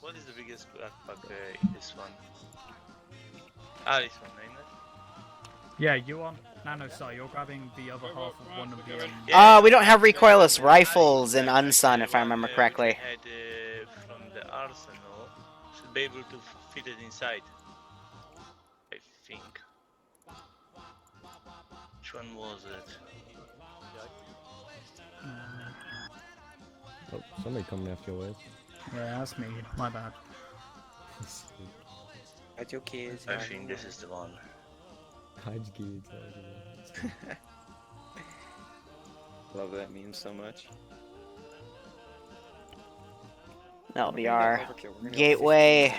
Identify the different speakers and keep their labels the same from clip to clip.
Speaker 1: What is the biggest backpack in this one? Ah, this one, ain't it?
Speaker 2: Yeah, you want Nano Star, you're grabbing the other half of one of the...
Speaker 3: We don't have recoilless rifles in Unsun, if I remember correctly.
Speaker 1: Had from the arsenal should be able to fit it inside. I think. Which one was it?
Speaker 4: Oh, somebody coming after your ass.
Speaker 2: Yeah, that's me. My bad.
Speaker 5: Hide your kids.
Speaker 1: I think this is the one.
Speaker 4: Hide your kids.
Speaker 5: Love that meme so much.
Speaker 3: That'll be
Speaker 5: We're gonna
Speaker 3: our
Speaker 5: go overkill. We're gonna go
Speaker 3: gateway.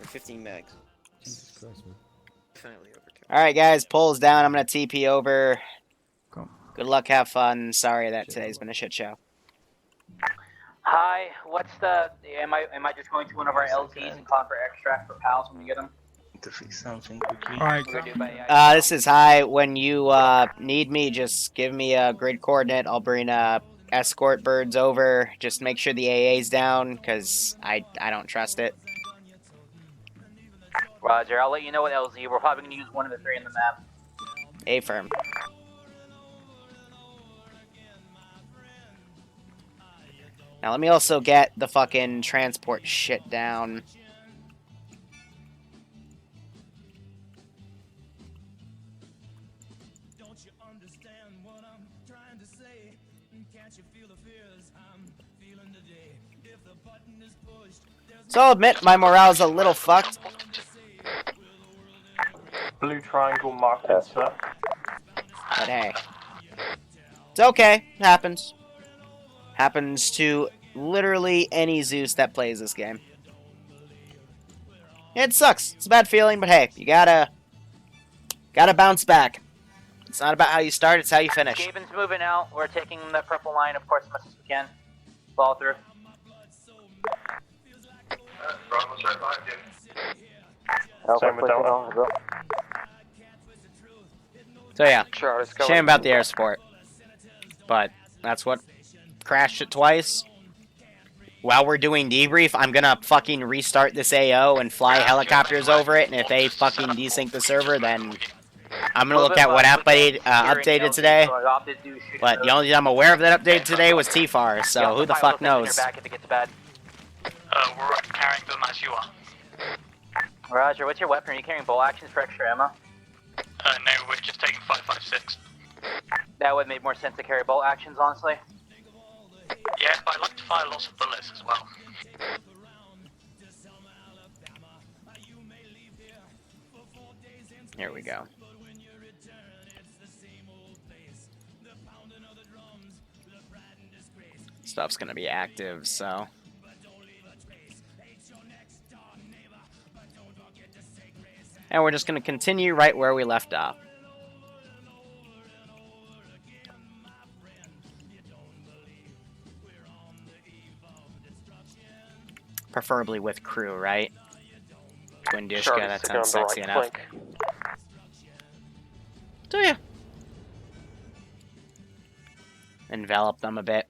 Speaker 5: 15 megs.
Speaker 4: Jesus Christ, man.
Speaker 5: Definitely overkill.
Speaker 3: Alright, guys, polls down. I'm gonna TP over.
Speaker 2: Cool.
Speaker 3: Good luck, have fun. Sorry that today's been a shit show.
Speaker 6: Hi, what's the... Am I just going to one of our LTs and call for extract for pals when we get them?
Speaker 1: To fix something quickly.
Speaker 2: Alright,
Speaker 6: We're gonna do it by
Speaker 3: This is Hi. When you need me, just give me a grid coordinate. I'll bring escort birds over. Just make sure the AA's down, because I don't trust it.
Speaker 6: Roger, I'll let you know what LZ. We're probably going to use one of the three in the map.
Speaker 3: A-firm. Now let me also get the fucking transport shit down. So I'll admit my morale's a little fucked.
Speaker 7: Blue triangle marked as sir.
Speaker 3: But hey. It's okay. It happens. Happens to literally any Zeus that plays this game. It sucks. It's a bad feeling, but hey, you gotta bounce back. It's not about how you start, it's how you finish.
Speaker 6: Gaben's moving out. We're taking the purple line, of course, as much as we can. Follow through.
Speaker 7: Same with Delta.
Speaker 3: So yeah,
Speaker 7: Sure, let's go.
Speaker 3: shame about the air support. But that's what crashed it twice. While we're doing debrief, I'm gonna fucking restart this AO and fly helicopters over it, and if they fucking desync the server, then I'm gonna look at what updated today. But the only thing I'm aware of that update today was TFAR, so who the fuck knows?
Speaker 1: We're carrying them as you are.
Speaker 6: Roger, what's your weapon? Are you carrying bolt actions for extra ammo?
Speaker 1: No, we're just taking 5.56.
Speaker 6: That would make more sense to carry bolt actions, honestly.
Speaker 1: Yeah, but I like to fire lots of bullets as well.
Speaker 3: Here we go. Stuff's gonna be active, so... And we're just gonna continue right where we left off. Preferably with crew, right? Twin Dishka, that sounds sexy enough. So yeah. Envelop them a bit.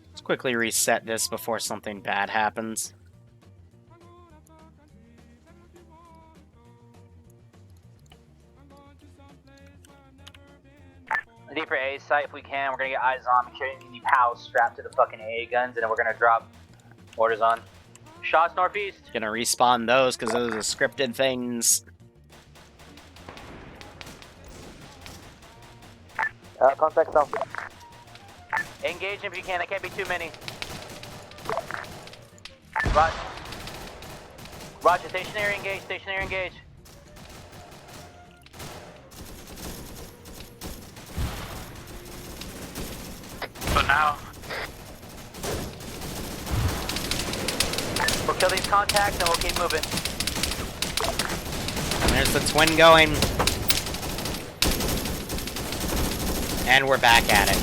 Speaker 3: Let's quickly reset this before something bad happens.
Speaker 6: Deeper A site if we can. We're gonna get eyes on. Make sure you need POWs strapped to the fucking AA guns, and then we're gonna drop orders on. Shots northeast.
Speaker 3: Gonna respawn those because those are scripted things.
Speaker 6: Contact south. Engage if you can. There can't be too many. Roger. Roger. Stationary engage. Stationary engage.
Speaker 1: For now.
Speaker 6: We'll kill these contacts and we'll keep moving.
Speaker 3: And there's the twin going. And we're back at it.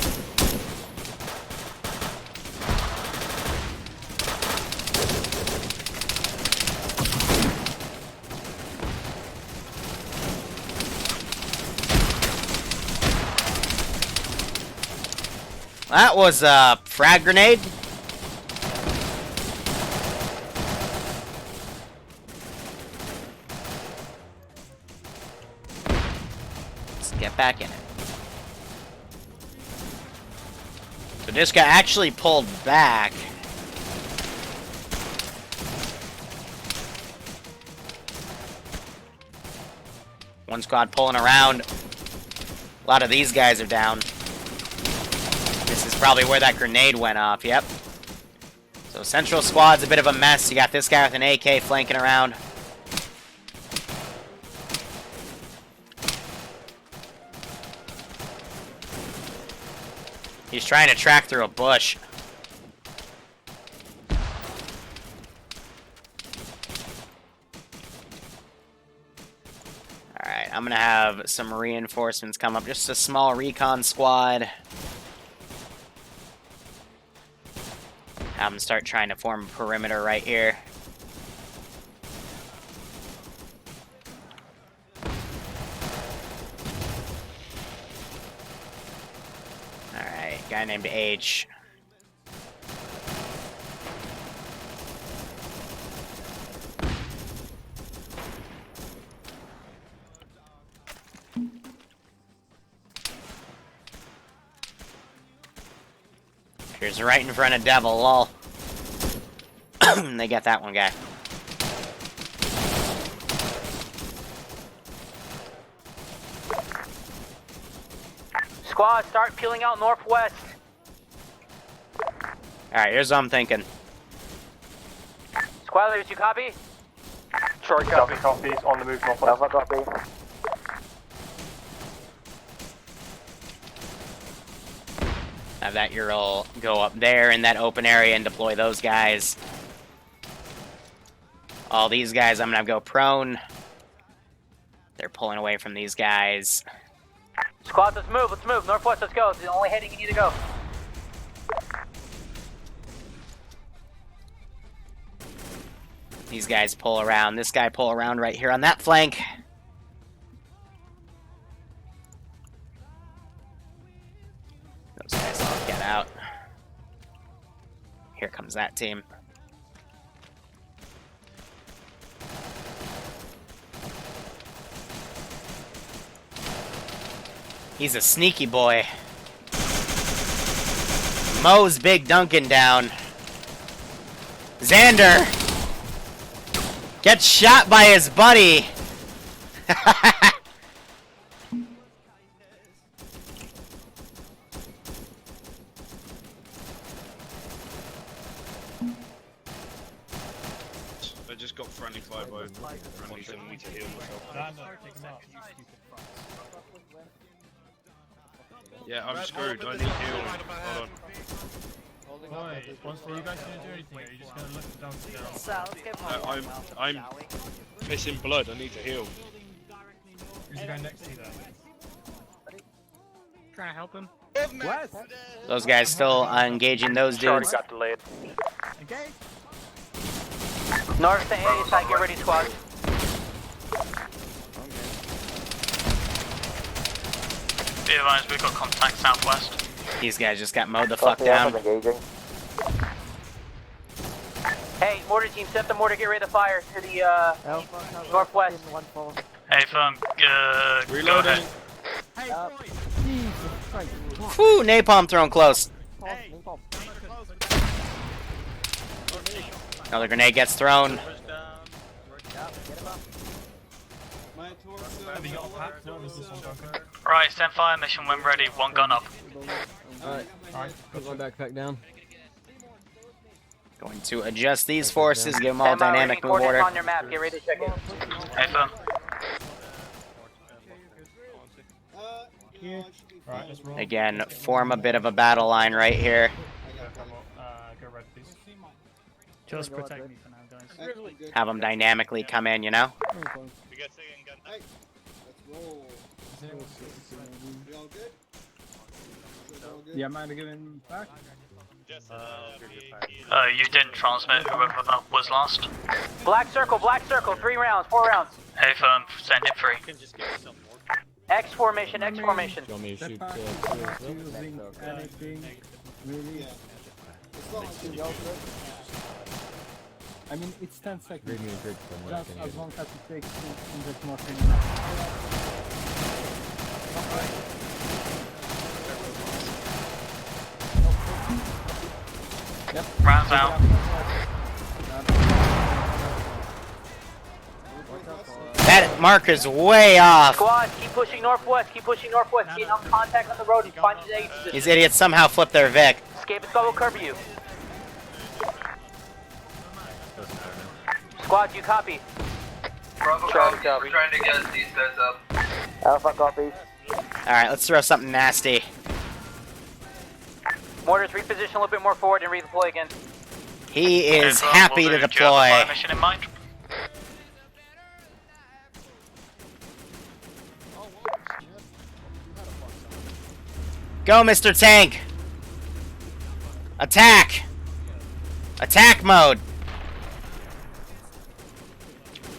Speaker 3: That was a frag grenade. Let's get back in it. So this guy actually pulled back. One squad pulling around. A lot of these guys are down. This is probably where that grenade went off, yep. So Central Squad's a bit of a mess. You got this guy with an AK flanking around. He's trying to track through a bush. Alright, I'm gonna have some reinforcements come up. Just a small recon squad. Have them start trying to form a perimeter right here. Alright, guy named H. Here's right in front of Devil, lol. They got that one guy.
Speaker 6: Squad, start peeling out northwest.
Speaker 3: Alright, here's what I'm thinking.
Speaker 6: Squad leaders, you copy?
Speaker 7: Short copy, copies on the move northwest.
Speaker 6: Alpha copy.
Speaker 3: Have that Ural go up there in that open area and deploy those guys. All these guys, I'm gonna go prone. They're pulling away from these guys.
Speaker 6: Squad, let's move. Northwest, let's go. It's the only heading you need to go.
Speaker 3: These guys pull around. This guy pull around right here on that flank. Those guys all get out. Here comes that team. He's a sneaky boy. Mows Big Duncan down. Xander gets shot by his buddy.
Speaker 8: I just got friendly fire by friendly, so I need to heal myself. Yeah, I'm screwed. I need healing. Hold on.
Speaker 2: Are you guys gonna do anything? Or are you just gonna look down to
Speaker 8: I'm pissing blood. I need to heal.
Speaker 2: Who's going next to you then? Trying to help him?
Speaker 3: Those guys still engaging those dudes.
Speaker 7: got delayed.
Speaker 2: Okay.
Speaker 6: North to A side, get ready, squad.
Speaker 9: Be advised, we've got contact southwest.
Speaker 3: These guys just got mowed the fuck down.
Speaker 6: Hey, mortar team, set the mortar, get ready to fire to the northwest.
Speaker 9: Hey, firm, go ahead.
Speaker 3: Whew, napalm thrown close. Another grenade gets thrown.
Speaker 9: Right, stand fire, mission when ready, one gun up.
Speaker 4: Alright, put my backpack down.
Speaker 3: Going to adjust these forces, give them all
Speaker 6: Stand by,
Speaker 3: dynamic
Speaker 6: reading
Speaker 3: move
Speaker 6: coordinates
Speaker 3: order.
Speaker 6: on your map, get ready to check in.
Speaker 9: Hey, firm.
Speaker 3: Again, form a bit of a battle line right here.
Speaker 2: Go red, please. Just protect me for now, guys.
Speaker 3: Have them dynamically come in, you know?
Speaker 2: Yeah, man, to give him back.
Speaker 9: You didn't transmit whoever that was last.
Speaker 6: Black circle, 3 rounds, 4 rounds.
Speaker 9: Hey, firm, send it free.
Speaker 6: X formation, X formation.
Speaker 4: Do you want me to shoot
Speaker 2: Back.
Speaker 4: two as well?
Speaker 2: Using anything. Really? I mean, it's 10 seconds.
Speaker 4: Read me a grid from what I
Speaker 2: Just
Speaker 4: can
Speaker 2: as
Speaker 4: get.
Speaker 2: long as it takes to inject more training.
Speaker 9: Rounds out.
Speaker 3: That marker's way off.
Speaker 6: Squad, keep pushing northwest. Keep pushing northwest. Get on contact on the road and find the A position.
Speaker 3: These idiots somehow flipped their Vic.
Speaker 6: Escape and Scott will cover you. Squad, do you copy?
Speaker 7: Bravo copy. We're trying to get these guys up.
Speaker 6: Alpha copies.
Speaker 3: Alright, let's throw something nasty.
Speaker 6: Mortars, reposition a little bit more forward and redeploy again.
Speaker 3: He is
Speaker 9: Okay,
Speaker 3: happy
Speaker 9: we'll
Speaker 3: to
Speaker 9: do. Do you have a
Speaker 3: deploy.
Speaker 9: fire mission in mind?
Speaker 3: Go, Mr. Tank! Attack! Attack mode!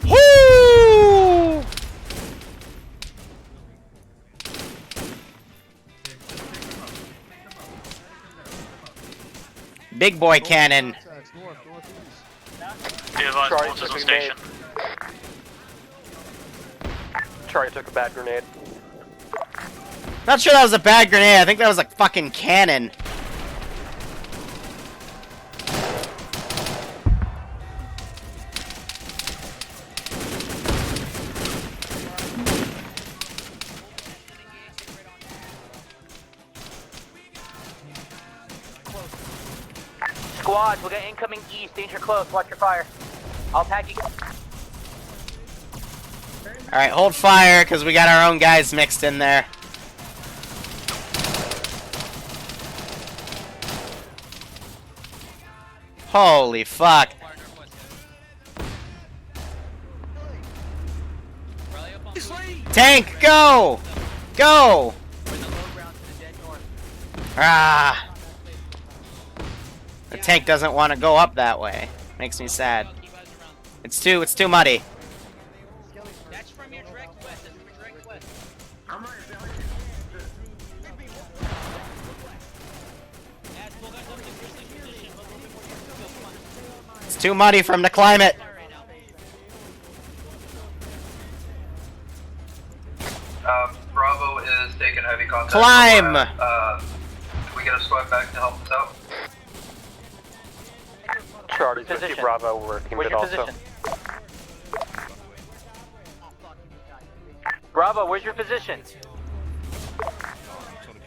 Speaker 3: Woo! Big boy cannon.
Speaker 9: Be advised, mortars on station.
Speaker 7: Charlie took a bad grenade.
Speaker 3: Not sure that was a bad grenade. I think that was a fucking cannon.
Speaker 6: Squad, we'll get incoming east. Danger close. Watch your fire. I'll pack you.
Speaker 3: Alright, hold fire, because we got our own guys mixed in there. Holy fuck. Tank, go! Go! Ah. The tank doesn't want to go up that way. Makes me sad. It's too muddy.
Speaker 6: That's from your direct west. That's from your direct west.
Speaker 3: It's too muddy from the climate.
Speaker 7: Bravo is taking heavy contact.
Speaker 3: Climb!
Speaker 7: Can we get a squad back to help us out? Charlie's with you,
Speaker 6: Position.
Speaker 7: Bravo. We're working
Speaker 6: Where's
Speaker 7: it
Speaker 6: your
Speaker 7: also.
Speaker 6: position? Bravo, where's your position?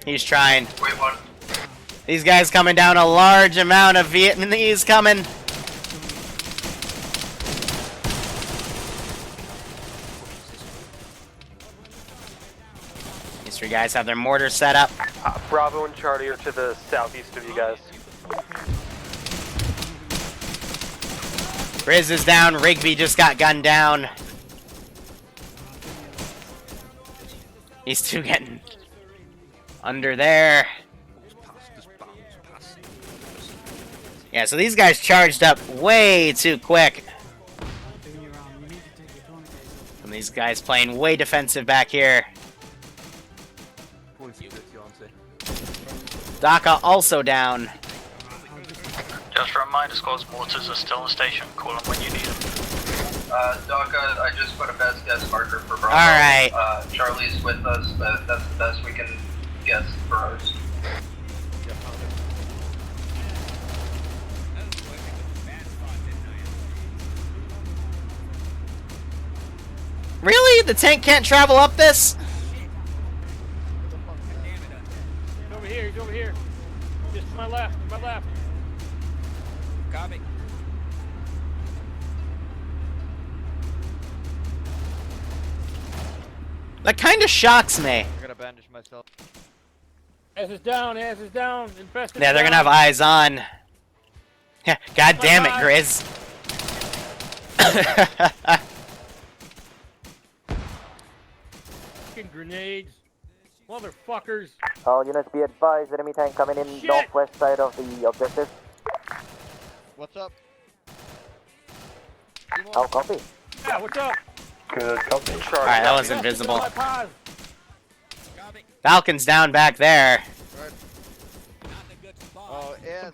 Speaker 3: He's trying.
Speaker 7: Wait, one.
Speaker 3: These guys coming down, a large amount of Vietnamese coming. These three guys have their mortars set up.
Speaker 7: Bravo and Charlie are to the southeast of you guys.
Speaker 3: Riz is down, Rigby just got gunned down. These two getting under there. Yeah, so these guys charged up way too quick. And these guys playing way defensive back here. Daka also down.
Speaker 9: Just a reminder, squad's mortars are still on station. Call them when you need them.
Speaker 7: Daka, I just put a best guess marker for Bravo.
Speaker 3: Alright.
Speaker 7: Charlie's with us, but that's the best we can guess for ours.
Speaker 3: Really? The tank can't travel up this?
Speaker 2: He's over here, he's over here. Just to my left, to my left.
Speaker 5: Copy.
Speaker 3: That kind of shocks me.
Speaker 4: I gotta bandage myself.
Speaker 2: Ass is down, infested.
Speaker 3: Yeah, they're gonna have eyes on. Yeah, God damn it, Grizz.
Speaker 2: Fucking grenades. Motherfuckers.
Speaker 6: All units be advised, enemy tank coming in
Speaker 2: Shit.
Speaker 6: northwest side of the objective.
Speaker 4: What's up?
Speaker 6: I'll copy.
Speaker 2: Yeah, what's up?
Speaker 7: Good copy.
Speaker 3: Alright, that was invisible.
Speaker 2: My pause.
Speaker 3: Falcon's down back there.
Speaker 4: Yes.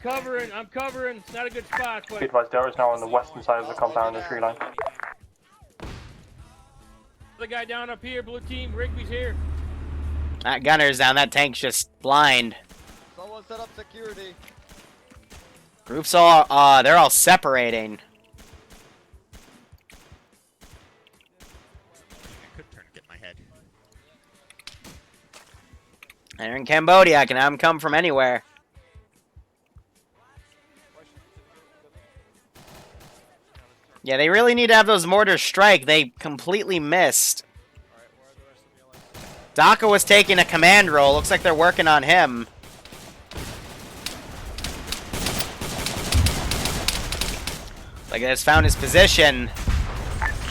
Speaker 5: I'm covering. It's not a good spot, but...
Speaker 10: Be advised, Dara is now on the western side of the compound and tree line.
Speaker 5: The guy down up here, blue team, Rigby's here.
Speaker 3: That gunner's down. That tank's just blind.
Speaker 4: Someone set up security.
Speaker 3: Groups all, they're all separating.
Speaker 8: I could turn and get my head.
Speaker 3: They're in Cambodia. I can have them come from anywhere. Yeah, they really need to have those mortars strike. They completely missed. Daka was taking a command role. Looks like they're working on him. Like they just found his position.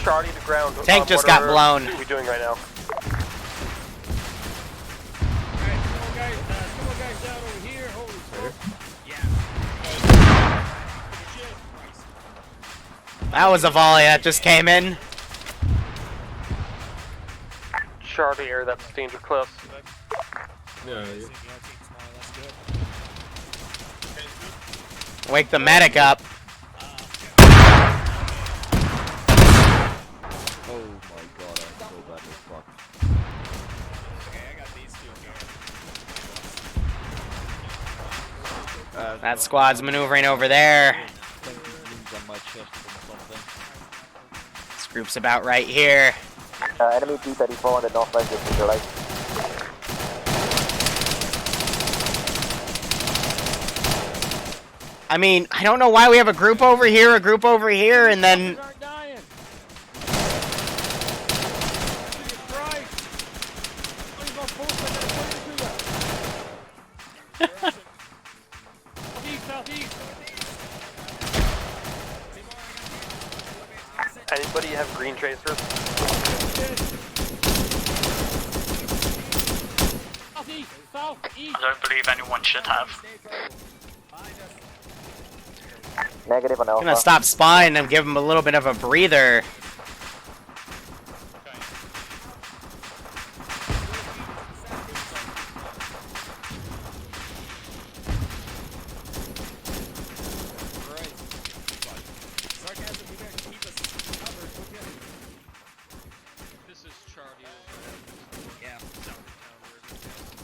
Speaker 10: Charlie to ground.
Speaker 3: Tank just got blown.
Speaker 10: What are we doing right now?
Speaker 5: Alright, couple guys down over here. Holy smoke.
Speaker 3: That was a volley that just came in.
Speaker 10: Charlie air, that's danger close.
Speaker 3: Wake the medic up.
Speaker 4: Oh my god, I'm so bad as fuck.
Speaker 5: Okay, I got these two here.
Speaker 3: That squad's maneuvering over there.
Speaker 4: On my chest from something.
Speaker 3: This group's about right here.
Speaker 6: Enemy P-34 on the northwest is neutralized.
Speaker 3: I mean, I don't know why we have a group over here, and then...
Speaker 5: Aren't dying. Jesus Christ. Please don't pull us like that. Southeast.
Speaker 10: Anybody have green tracers?
Speaker 9: I
Speaker 5: Southeast.
Speaker 9: don't believe anyone should have.
Speaker 6: Negative on
Speaker 3: I'm
Speaker 6: Alpha.
Speaker 3: gonna stop spawning and give them a little bit of a breather.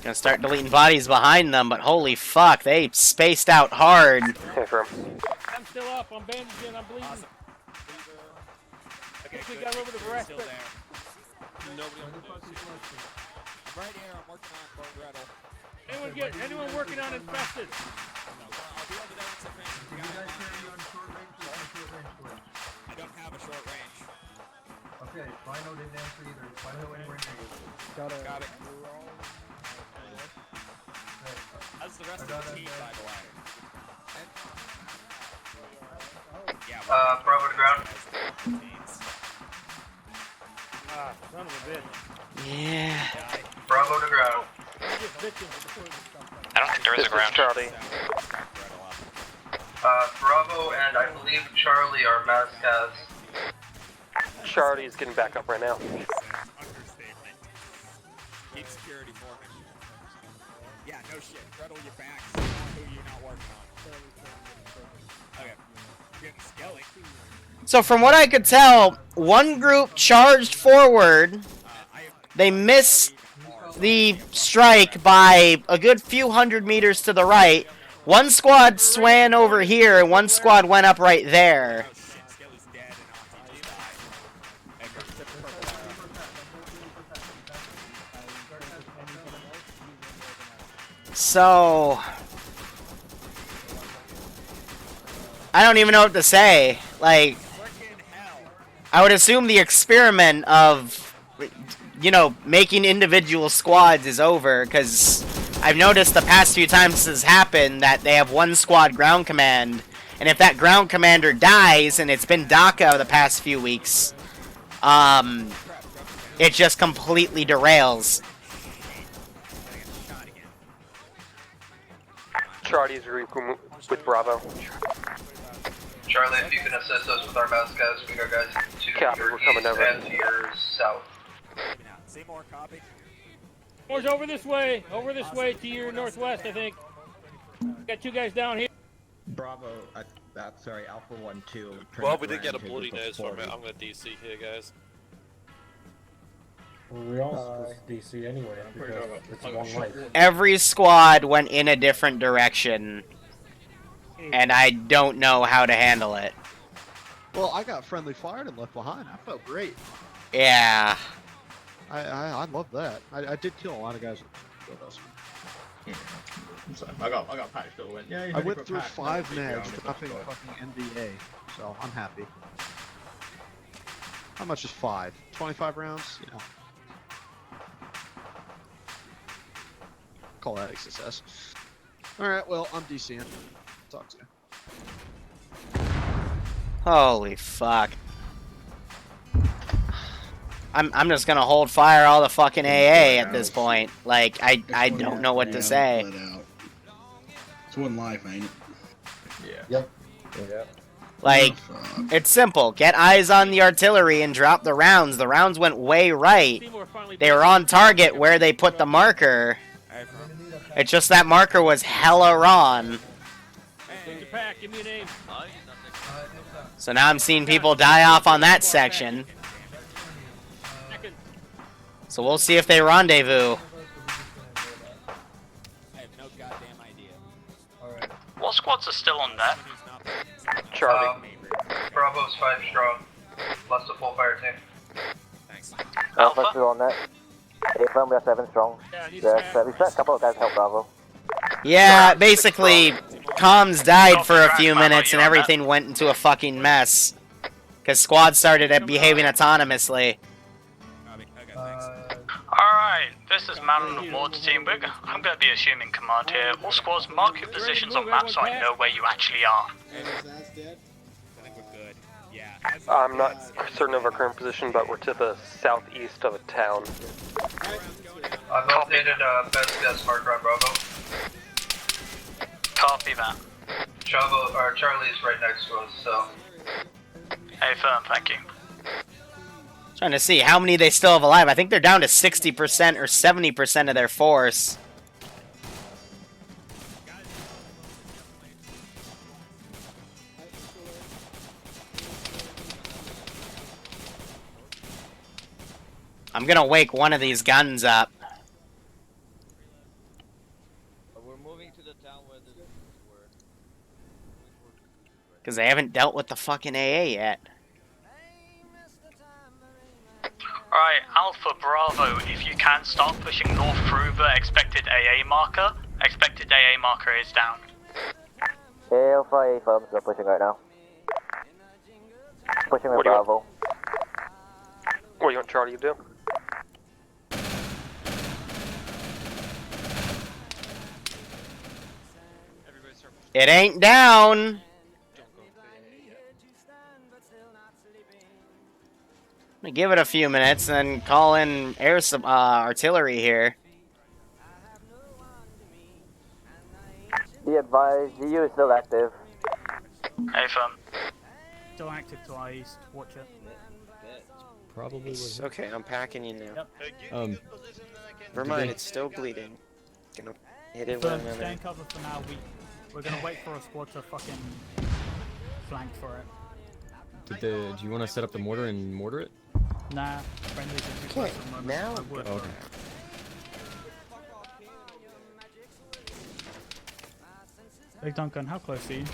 Speaker 3: Gonna start deleting bodies behind them, but holy fuck, they spaced out hard.
Speaker 10: Confirm.
Speaker 5: I'm still up. I'm bandaging. I'm bleeding. Okay, we got over the respite.
Speaker 8: Nobody on the news.
Speaker 5: Right here. I'm working on Bone Rattle. Anyone working on infested?
Speaker 8: I'll be over there in a second. I don't have a short range.
Speaker 7: Okay, Final didn't answer either. Final anywhere near you.
Speaker 5: Got it.
Speaker 8: How's the rest of the team, by the way? Yeah,
Speaker 7: Bravo to ground.
Speaker 5: Ah, son of a bitch.
Speaker 3: Yeah.
Speaker 7: Bravo to ground.
Speaker 9: I don't think there is a ground.
Speaker 10: Charlie.
Speaker 7: Bravo and I believe Charlie are mass cas.
Speaker 10: Charlie is getting back up right now.
Speaker 8: Understatement. Keep security for me. Yeah, no shit. Gretel, your back. Who you're not working on. Okay. You're getting skelly.
Speaker 3: So from what I could tell, one group charged forward. They missed the strike by a good few hundred meters to the right. One squad swam over here, and one squad went up right there.
Speaker 8: Oh shit, Skelly's dead and Auntie just died.
Speaker 3: So... I don't even know what to say. Like, I would assume the experiment of, you know, making individual squads is over, because I've noticed the past few times this has happened that they have one squad ground command, and if that ground commander dies, and it's been DACA the past few weeks, it just completely derails.
Speaker 10: Charlie is regrouping with Bravo.
Speaker 7: Charlie, if you can assist us with our mass cas, we got guys to
Speaker 10: Copy,
Speaker 7: your
Speaker 10: we're coming
Speaker 7: east
Speaker 10: over.
Speaker 7: and to your south.
Speaker 8: Seymour, copy.
Speaker 5: Moore's over this way to your northwest, I think. Got two guys down here.
Speaker 11: Bravo, sorry, Alpha 1-2.
Speaker 10: Well, we did get a bloody nose from it. I'm gonna DC here, guys.
Speaker 12: Well, we all supposed to DC anyway, because it's one life.
Speaker 3: Every squad went in a different direction, and I don't know how to handle it.
Speaker 13: Well, I got friendly fired and left behind. I felt great.
Speaker 3: Yeah.
Speaker 13: I love that. I did kill a lot of guys with us.
Speaker 11: Yeah. So I got patched to win. Yeah,
Speaker 13: I went through 5 nags dropping fucking NDA, so I'm happy. How much is 5? 25 rounds? Yeah. Call that a success. Alright, well, I'm DCing. Talk to you.
Speaker 3: Holy fuck. I'm just gonna hold fire all the fucking AA at this point. Like, I don't know what to say.
Speaker 14: It's one life, ain't it?
Speaker 11: Yeah.
Speaker 12: Yep.
Speaker 3: Like, it's simple. Get eyes on the artillery and drop the rounds. The rounds went way right. They were on target where they put the marker. It's just that marker was hella wrong.
Speaker 5: Give me a name.
Speaker 3: So now I'm seeing people die off on that section. So we'll see if they rendezvous.
Speaker 8: I have no goddamn idea.
Speaker 12: Alright.
Speaker 9: What squads are still on that?
Speaker 10: Charlie.
Speaker 7: Bravo's 5 strong. Plus the full fire team.
Speaker 8: Thanks.
Speaker 6: Alpha still on that. A-firm, we are 7 strong. We sent a couple of guys to help Bravo.
Speaker 3: Yeah, basically, comms died for a few minutes and everything went into a fucking mess. Because squad started behaving autonomously.
Speaker 9: Alright, this is Man on the Mortar Team. I'm going to be assuming command here. All squads, mark your positions on map so I know where you actually are.
Speaker 8: I think we're good. Yeah.
Speaker 10: I'm not certain of our current position, but we're to the southeast of a town.
Speaker 7: I've updated best guess marker on Bravo.
Speaker 9: Copy that.
Speaker 7: Charlie's right next to us, so.
Speaker 9: Hey, firm, thank you.
Speaker 3: Trying to see how many they still have alive. I think they're down to 60% or 70% of their force. I'm gonna wake one of these guns up.
Speaker 4: We're moving to the town where the were.
Speaker 3: Because they haven't dealt with the fucking AA yet.
Speaker 9: Alright, Alpha Bravo, if you can start pushing north through the expected AA marker. Expected AA marker is down.
Speaker 6: Alpha, A-firm, they're pushing right now. Pushing with Bravo.
Speaker 10: What do you want Charlie to do?
Speaker 3: It ain't down! I'm gonna give it a few minutes and then call in artillery here.
Speaker 6: Be advised, EU is still active.
Speaker 9: Hey, firm.
Speaker 2: Still active to our east. Watch it.
Speaker 15: Probably was.
Speaker 16: Okay, I'm packing you now.
Speaker 2: Yep.
Speaker 16: Never mind, it's still bleeding. Gonna hit it
Speaker 2: Firm,
Speaker 16: with another.
Speaker 2: stay in cover for now. We're gonna wait for a squad to fucking flank for it.
Speaker 15: Do you want to set up the mortar and mortar it?
Speaker 2: Nah, friendly's are too
Speaker 16: Okay,
Speaker 2: close at the moment.
Speaker 16: now.
Speaker 2: I would,
Speaker 15: Oh, okay.
Speaker 2: Big Duncan, how close are you?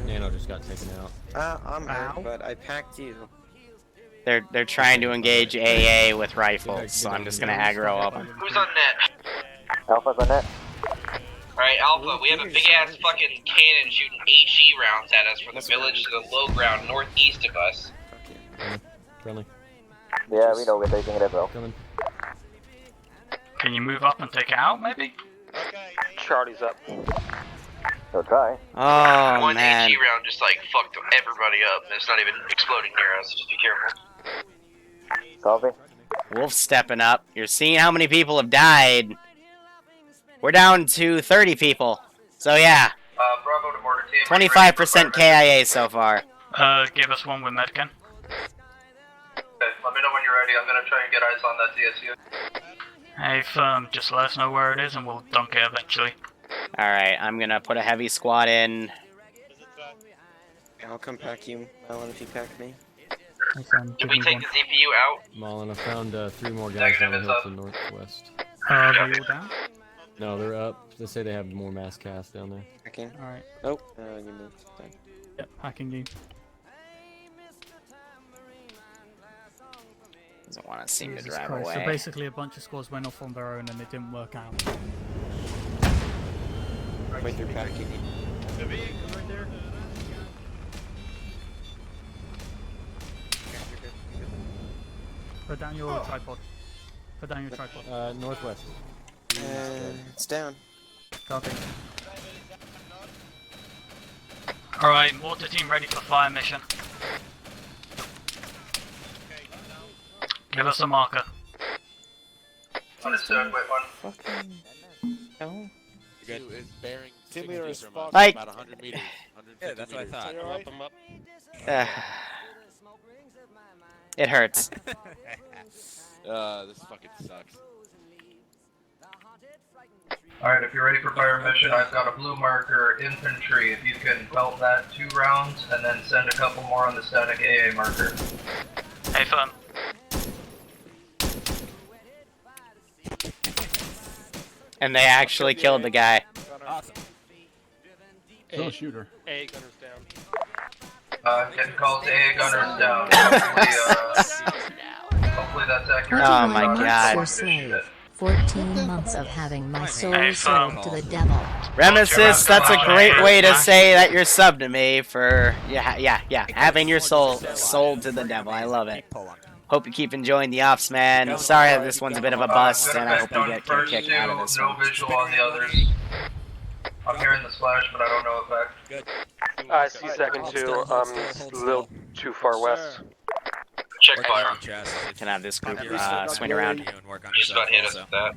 Speaker 15: Nano just got taken out.
Speaker 16: I'm hurt, but I packed you.
Speaker 3: They're trying to engage AA with rifles, so I'm just gonna aggro up.
Speaker 7: Who's on net?
Speaker 6: Alpha's on net.
Speaker 7: Alright, Alpha, we have a big ass fucking cannon shooting HE rounds at us from the village to the low ground northeast of us.
Speaker 15: Friendly.
Speaker 6: Yeah, we know we're taking it as well.
Speaker 15: Coming.
Speaker 9: Can you move up and take it out, maybe?
Speaker 10: Charlie's up.
Speaker 6: So try.
Speaker 3: Oh,
Speaker 7: One
Speaker 3: man.
Speaker 7: HE round just like fucked everybody up. It's not even exploding near us, just be careful.
Speaker 6: Copy.
Speaker 3: Wolf's stepping up. You're seeing how many people have died. We're down to 30 people. So yeah,
Speaker 7: Bravo to mortar team.
Speaker 3: 25% KIA so far.
Speaker 9: Give us one with Medcan.
Speaker 7: Okay, let me know when you're ready. I'm gonna try and get eyes on that TSU.
Speaker 9: Hey, firm, just let us know where it is and we'll dunk it eventually.
Speaker 3: Alright, I'm gonna put a heavy squad in.
Speaker 16: I'll come pack you, Alan, if you pack me.
Speaker 7: Did we take the ZPU out?
Speaker 15: Mullen, I found 3 more guys down the hill to the northwest.
Speaker 2: Are they all down?
Speaker 15: No, they're up. They say they have more mass cast down there.
Speaker 16: Packing.
Speaker 2: Alright.
Speaker 16: Nope. You moved. Fine.
Speaker 2: Yep, packing you.
Speaker 3: Doesn't want to seem to
Speaker 2: Jesus
Speaker 3: drive
Speaker 2: Christ.
Speaker 3: away.
Speaker 2: So basically a bunch of squads went off on their own and it didn't work out.
Speaker 16: Wait, they're packing.
Speaker 5: The vehicle right there.
Speaker 2: Put down your tripod. Put down your tripod.
Speaker 15: Northwest.
Speaker 16: It's down.
Speaker 2: Copy.
Speaker 9: Alright, mortar team ready for fire mission. Give us a marker.
Speaker 7: Understood, wait one.
Speaker 16: Fucking. No.
Speaker 8: Good. Is bearing
Speaker 5: Timmy is
Speaker 3: Like-
Speaker 8: about 100 meters. 150
Speaker 4: Yeah, that's what I
Speaker 8: meters.
Speaker 4: thought.
Speaker 5: You alright?
Speaker 8: Up 'em up.
Speaker 3: It hurts.
Speaker 8: This fucking sucks.
Speaker 7: Alright, if you're ready for fire mission, I've got a blue marker, infantry. If you can pelt that 2 rounds, and then send a couple more on the static AA marker.
Speaker 9: Hey, firm.
Speaker 3: And they actually killed the guy.
Speaker 8: Awesome.
Speaker 12: No shooter.
Speaker 5: A gunner's down.
Speaker 7: Getting calls to AA gunners down. Hopefully that's accurate.
Speaker 3: Oh my god.
Speaker 17: For slave. 14 months of having my soul
Speaker 9: Hey,
Speaker 17: sold to the devil.
Speaker 3: Remesis, that's a great way to say that you're sub to me for, having your soul sold to the devil. I love it. Hope you keep enjoying the ops, man. Sorry that this one's a bit of a bust, and I hope you get kicked out of this
Speaker 7: No
Speaker 3: one.
Speaker 7: visual on the others. I'm hearing the splash, but I don't know effect.
Speaker 10: I see second 2. A little too far west.
Speaker 7: Check fire.
Speaker 3: Can have this group swing around.
Speaker 7: Just about hit us with that.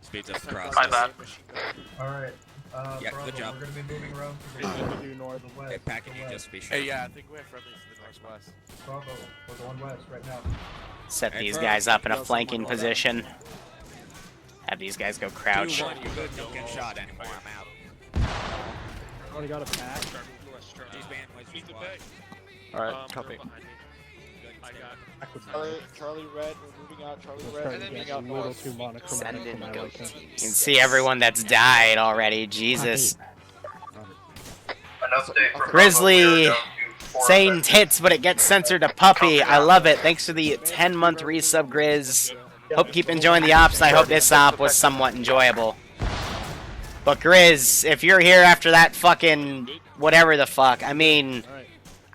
Speaker 8: Speeds up the process.
Speaker 9: My bad.
Speaker 7: Alright.
Speaker 8: Yeah, good job.
Speaker 7: We're gonna be moving around to
Speaker 5: Due north.
Speaker 8: Hey, packing you just to be sure.
Speaker 5: Hey, yeah, I think we have friendlies to the northwest.
Speaker 7: Bravo. We're going west right now.
Speaker 3: Set these guys up in a flanking position. Have these guys go crouch.
Speaker 8: 2-1, you're good. Don't get shot anymore. I'm out.
Speaker 2: Already got a pack.
Speaker 8: These band ways
Speaker 5: He's
Speaker 8: to
Speaker 5: a
Speaker 8: watch.
Speaker 5: bag.
Speaker 12: Alright, copy.
Speaker 5: I got Charlie Red, we're moving out. Charlie Red, and then moving out
Speaker 12: A little
Speaker 5: north.
Speaker 12: too monochromatic for my liking.
Speaker 3: You can see everyone that's died already. Jesus.
Speaker 7: An update from
Speaker 3: Grizzly
Speaker 7: Bravo, we are down to 4
Speaker 3: saying
Speaker 7: events.
Speaker 3: tits, but it gets censored to puppy. I love it. Thanks for the 10-month resub, Grizz. Hope you keep enjoying the ops, and I hope this op was somewhat enjoyable. But Grizz, if you're here after that fucking whatever the fuck, I mean,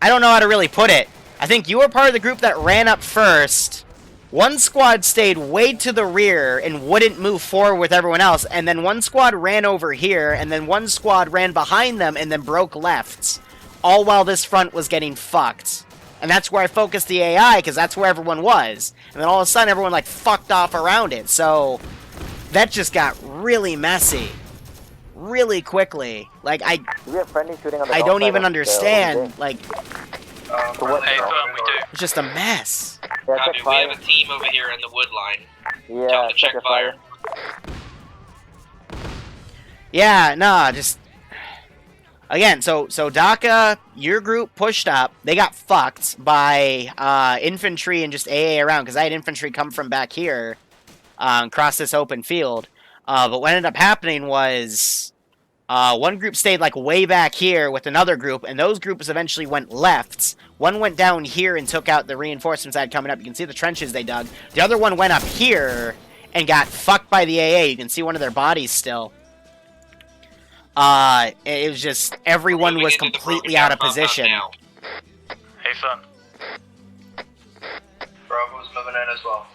Speaker 3: I don't know how to really put it. I think you were part of the group that ran up first. One squad stayed way to the rear and wouldn't move forward with everyone else, and then one squad ran over here, and then one squad ran behind them and then broke left. All while this front was getting fucked. And that's where I focused the AI, because that's where everyone was. And then all of a sudden, everyone, like, fucked off around it. So, that just got really messy. Really quickly. Like, I don't even understand, like,
Speaker 7: Hey,
Speaker 9: Firm, we do.
Speaker 3: it's just a mess.
Speaker 7: Copy. We have a team over here in the wood line. Tell them to check fire.
Speaker 3: Yeah, nah, just... Again, so DACA, your group pushed up. They got fucked by infantry and just AA around, because I had infantry come from back here, across this open field. But what ended up happening was one group stayed like way back here with another group, and those groups eventually went left. One went down here and took out the reinforcements that had coming up. You can see the trenches they dug. The other one went up here and got fucked by the AA. You can see one of their bodies still. It was just, everyone was completely out of position.
Speaker 9: Hey, Firm.
Speaker 7: Bravo's moving in as well.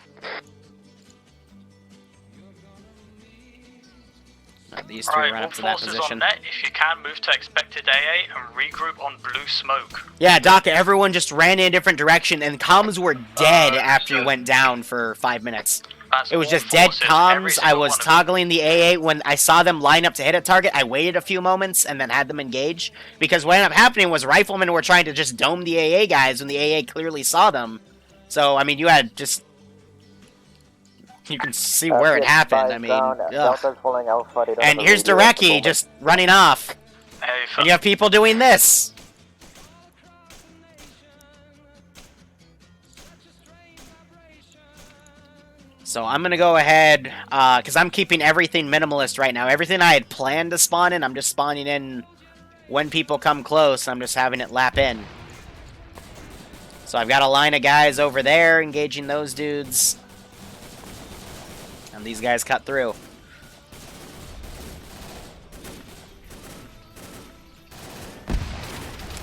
Speaker 3: These two
Speaker 9: Alright,
Speaker 3: run
Speaker 9: all
Speaker 3: up to that
Speaker 9: forces
Speaker 3: position.
Speaker 9: on net. If you can, move to expected AA and regroup on blue smoke.
Speaker 3: Yeah, DACA, everyone just ran in a different direction, and comms were dead after you went down for 5 minutes.
Speaker 9: That's
Speaker 3: It was
Speaker 9: all
Speaker 3: just dead
Speaker 9: forces, every
Speaker 3: comms. I
Speaker 9: single
Speaker 3: was
Speaker 9: one of them.
Speaker 3: toggling the AA. When I saw them line up to hit a target, I waited a few moments and then had them engage. Because what ended up happening was riflemen were trying to just dome the AA guys when the AA clearly saw them. So, I mean, you had just... You can see where it happened. I mean, ugh.
Speaker 6: Delta's pulling Alpha. They don't
Speaker 3: And
Speaker 6: have a
Speaker 3: here's
Speaker 6: radio at the
Speaker 3: Dereki
Speaker 6: moment.
Speaker 3: just running off. And you have people doing this. So I'm gonna go ahead, because I'm keeping everything minimalist right now. Everything I had planned to spawn in, I'm just spawning in when people come close. I'm just having it lap in. So I've got a line of guys over there engaging those dudes. And these guys cut through.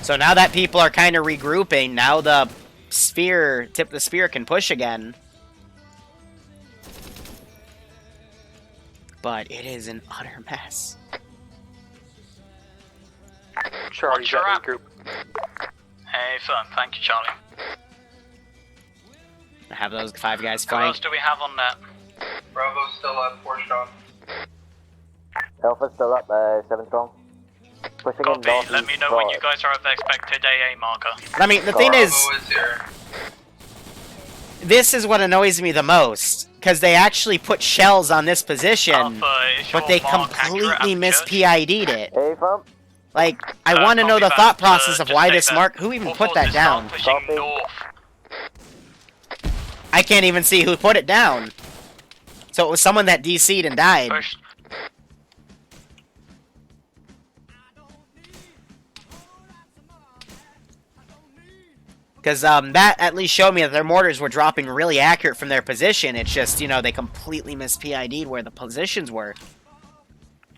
Speaker 3: So now that people are kind of regrouping, now the sphere, tip of the spear can push again. But it is an utter mess.
Speaker 10: Charlie,
Speaker 9: What's your
Speaker 10: got
Speaker 9: app?
Speaker 10: regroup.
Speaker 9: Hey, firm. Thank you, Charlie.
Speaker 3: I have those 5 guys
Speaker 9: Who else
Speaker 3: flank.
Speaker 9: do we have on net?
Speaker 7: Bravo's still up, 4 strong.
Speaker 6: Alpha's still up, 7 strong. Pushing in
Speaker 9: Copy.
Speaker 6: north.
Speaker 9: Let me know when you guys are at the expected AA marker.
Speaker 3: I mean, the thing is,
Speaker 7: Bravo is here.
Speaker 3: this is what annoys me the most. Because they actually put shells on this position,
Speaker 9: Alpha, is
Speaker 3: but
Speaker 9: your
Speaker 3: they
Speaker 9: mark accurate
Speaker 3: completely
Speaker 9: at
Speaker 3: miss
Speaker 9: church?
Speaker 3: PID'd it.
Speaker 6: Hey, Fump.
Speaker 3: Like, I want to know
Speaker 9: copy
Speaker 3: the
Speaker 9: that.
Speaker 3: thought process of
Speaker 9: Just
Speaker 3: why
Speaker 9: stay
Speaker 3: this
Speaker 9: there.
Speaker 3: mark... Who even
Speaker 9: All
Speaker 3: put that
Speaker 9: forces start
Speaker 3: down?
Speaker 9: pushing
Speaker 6: Copy.
Speaker 9: north.
Speaker 3: I can't even see who put it down. So it was someone that DC'd and died.
Speaker 9: Push.
Speaker 3: Because that at least showed me that their mortars were dropping really accurate from their position. It's just, you know, they completely missed PID'd where the positions were.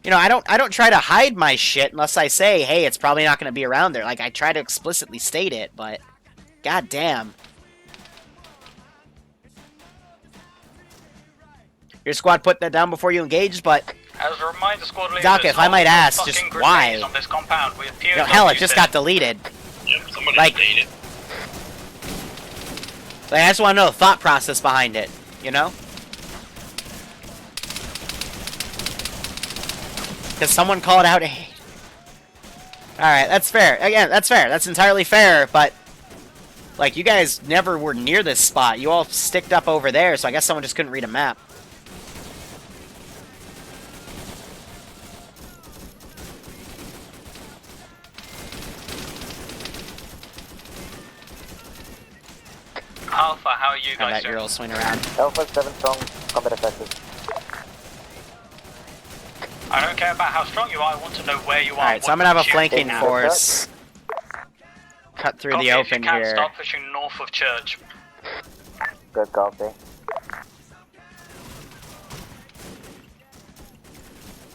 Speaker 3: You know, I don't try to hide my shit unless I say, hey, it's probably not going to be around there. Like, I try to explicitly state it, but... God damn. Your squad put that down before you engaged, but...
Speaker 9: As a reminder, squad leaders,
Speaker 3: Doc, if I might
Speaker 9: all
Speaker 3: ask,
Speaker 9: fucking
Speaker 3: just
Speaker 9: grenades
Speaker 3: why?
Speaker 9: On this compound with
Speaker 3: You know, hell, it just got deleted.
Speaker 9: Yep, somebody
Speaker 3: Like-
Speaker 9: deleted.
Speaker 3: Like, I just want to know the thought process behind it, you know? Because someone called out a... Alright, that's fair. Again, that's fair. That's entirely fair, but... Like, you guys never were near this spot. You all sticked up over there, so I guess someone just couldn't read a map.
Speaker 9: Alpha, how are you
Speaker 3: Have
Speaker 9: guys
Speaker 3: that
Speaker 9: doing?
Speaker 3: girl swing around.
Speaker 6: Alpha's 7 strong. Combat effective.
Speaker 9: I don't care about how strong you are, I want to know where you are.
Speaker 3: Alright, so
Speaker 9: what
Speaker 3: I'm gonna have a
Speaker 9: you're
Speaker 3: flanking
Speaker 9: shooting at.
Speaker 3: force. Cut through
Speaker 9: Copy,
Speaker 3: the
Speaker 9: if
Speaker 3: open
Speaker 9: you can,
Speaker 3: here.
Speaker 9: start pushing north of church.
Speaker 6: Good copy.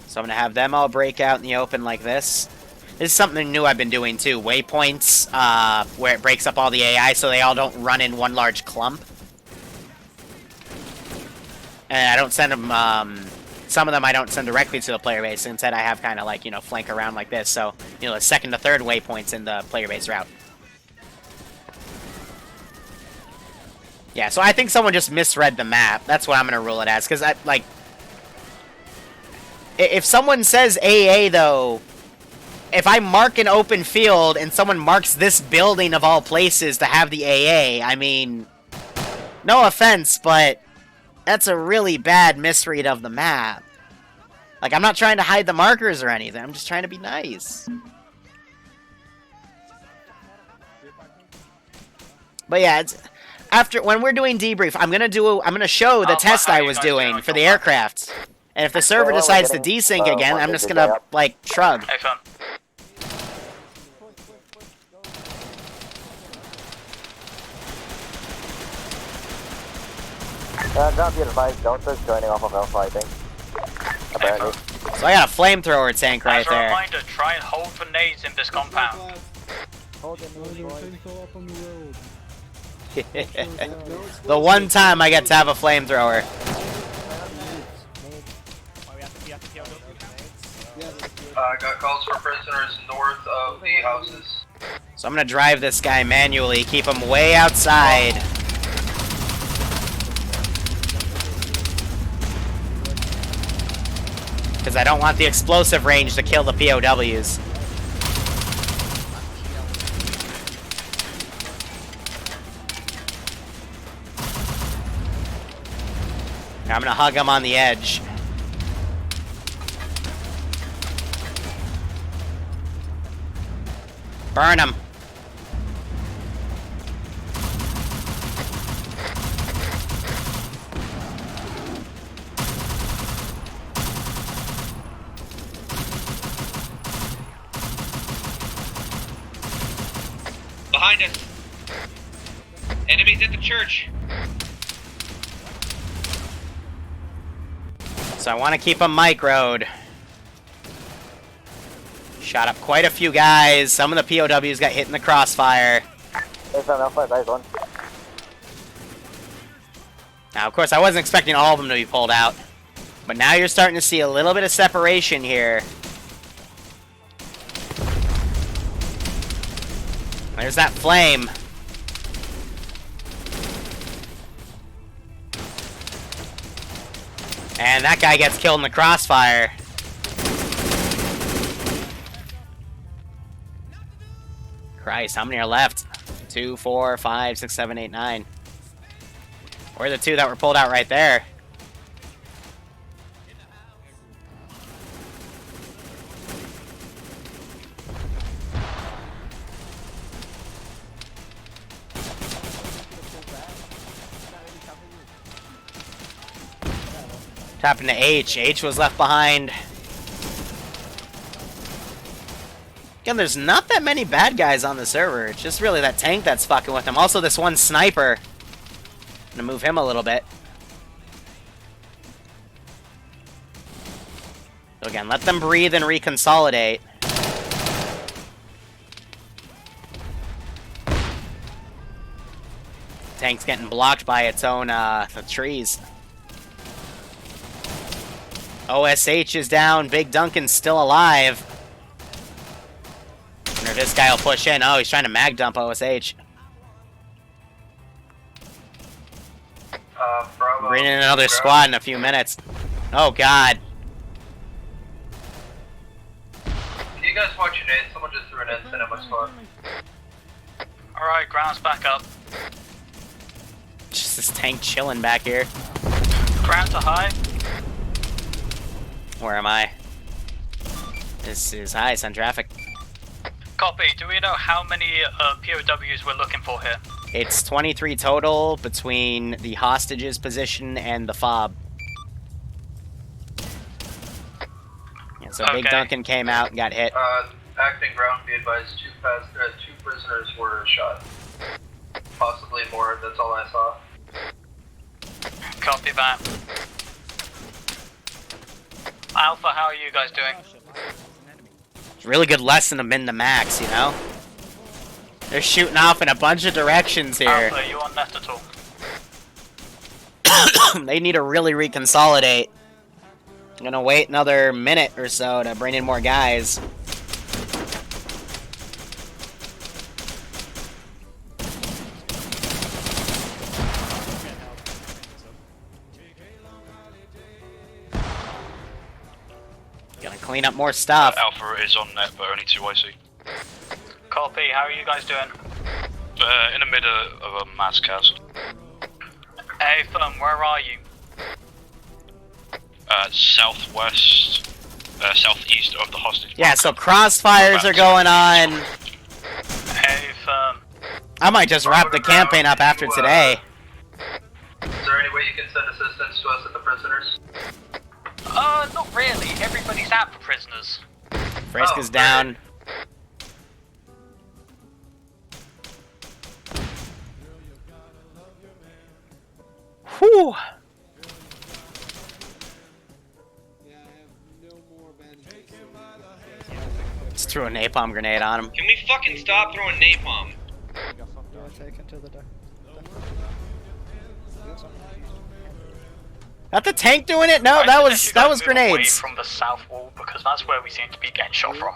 Speaker 3: So I'm gonna have them all break out in the open like this. This is something new I've been doing too. Waypoints, where it breaks up all the AI so they all don't run in one large clump. And I don't send them, some of them I don't send directly to the player base. Instead I have kind of like, you know, flank around like this. So, you know, the second to third waypoints in the player base route. Yeah, so I think someone just misread the map. That's what I'm gonna rule it as. Because I, like... If someone says AA, though... If I mark an open field and someone marks this building of all places to have the AA, I mean... No offense, but... That's a really bad misread of the map. Like, I'm not trying to hide the markers or anything. I'm just trying to be nice. But yeah, it's... when we're doing debrief, I'm gonna show the test I was doing for the aircraft. And if the server
Speaker 6: well, we're
Speaker 3: decides to
Speaker 6: getting,
Speaker 3: desync again, I'm just
Speaker 6: one
Speaker 3: gonna,
Speaker 6: up.
Speaker 3: like, shrug.
Speaker 9: Hey, fun.
Speaker 6: Don't be advised, Delta's joining off of Alpha, I think. Apparently.
Speaker 3: So I got a flamethrower tank right
Speaker 9: As a
Speaker 3: there.
Speaker 9: reminder, try and hold for nades in this compound.
Speaker 3: The one time I get to have a flamethrower.
Speaker 7: I got calls for prisoners north of the houses.
Speaker 3: So I'm gonna drive this guy manually, keep him way outside. Because I don't want the explosive range to kill the POWs. I'm gonna hug him on the edge. Burn him.
Speaker 18: Behind us. Enemies at the church.
Speaker 3: So I want to keep them microed. Shot up quite a few guys. Some of the POWs got hit in the crossfire. Now, of course, I wasn't expecting all of them to be pulled out. But now you're starting to see a little bit of separation here. There's that flame. And that guy gets killed in the crossfire. Christ, how many are left? 2, 4, 5, 6, 7, 8, 9. Or the 2 that were pulled out right there. What happened to H? H was left behind. Again, there's not that many bad guys on the server. It's just really that tank that's fucking with them. Also, this one sniper. I'm gonna move him a little bit. So again, let them breathe and reconsolidate. Tank's getting blocked by its own the trees. OSH is down. Big Duncan's still alive. Wonder if this guy will push in. Oh, he's trying to mag dump OSH.
Speaker 7: Bravo.
Speaker 3: Bring in another squad in a few minutes. Oh, God.
Speaker 7: Can you guys watch your nades? Someone just threw an instant at my squad.
Speaker 9: Alright, ground's back up.
Speaker 3: Just this tank chilling back here.
Speaker 9: Ground to high.
Speaker 3: Where am I? This is high, sun traffic.
Speaker 9: Copy. Do we know how many POWs we're looking for here?
Speaker 3: It's 23 total between the hostages position and the fob. Yeah, so Big Duncan came out and got hit.
Speaker 7: Acting ground, be advised, two prisoners were shot. Possibly more, that's all I saw.
Speaker 9: Copy that. Alpha, how are you guys doing?
Speaker 3: It's a really good lesson of min to max, you know? They're shooting off in a bunch of directions here.
Speaker 9: Alpha, are you on net at all?
Speaker 3: They need to really reconsolidate. I'm gonna wait another minute or so to bring in more guys. Gonna clean up more stuff.
Speaker 19: Alpha is on net, but only 2 IC.
Speaker 9: Copy, how are you guys doing?
Speaker 19: In the middle of a mass cast.
Speaker 9: Hey, firm, where are you?
Speaker 19: Southwest, southeast of the hostage.
Speaker 3: Yeah, so crossfires are going on.
Speaker 9: Hey, firm.
Speaker 3: I might just wrap the campaign up after today.
Speaker 7: Is there any way you can send assistance to us at the prisoners?
Speaker 9: Not really. Everybody's out for prisoners.
Speaker 3: Frisk is down. Whew. Just threw a napalm grenade on him.
Speaker 18: Can we fucking stop throwing napalm?
Speaker 3: Not the tank doing it? No, that was
Speaker 9: Away
Speaker 3: grenades.
Speaker 9: from the south wall because that's where we seem to be getting shot from.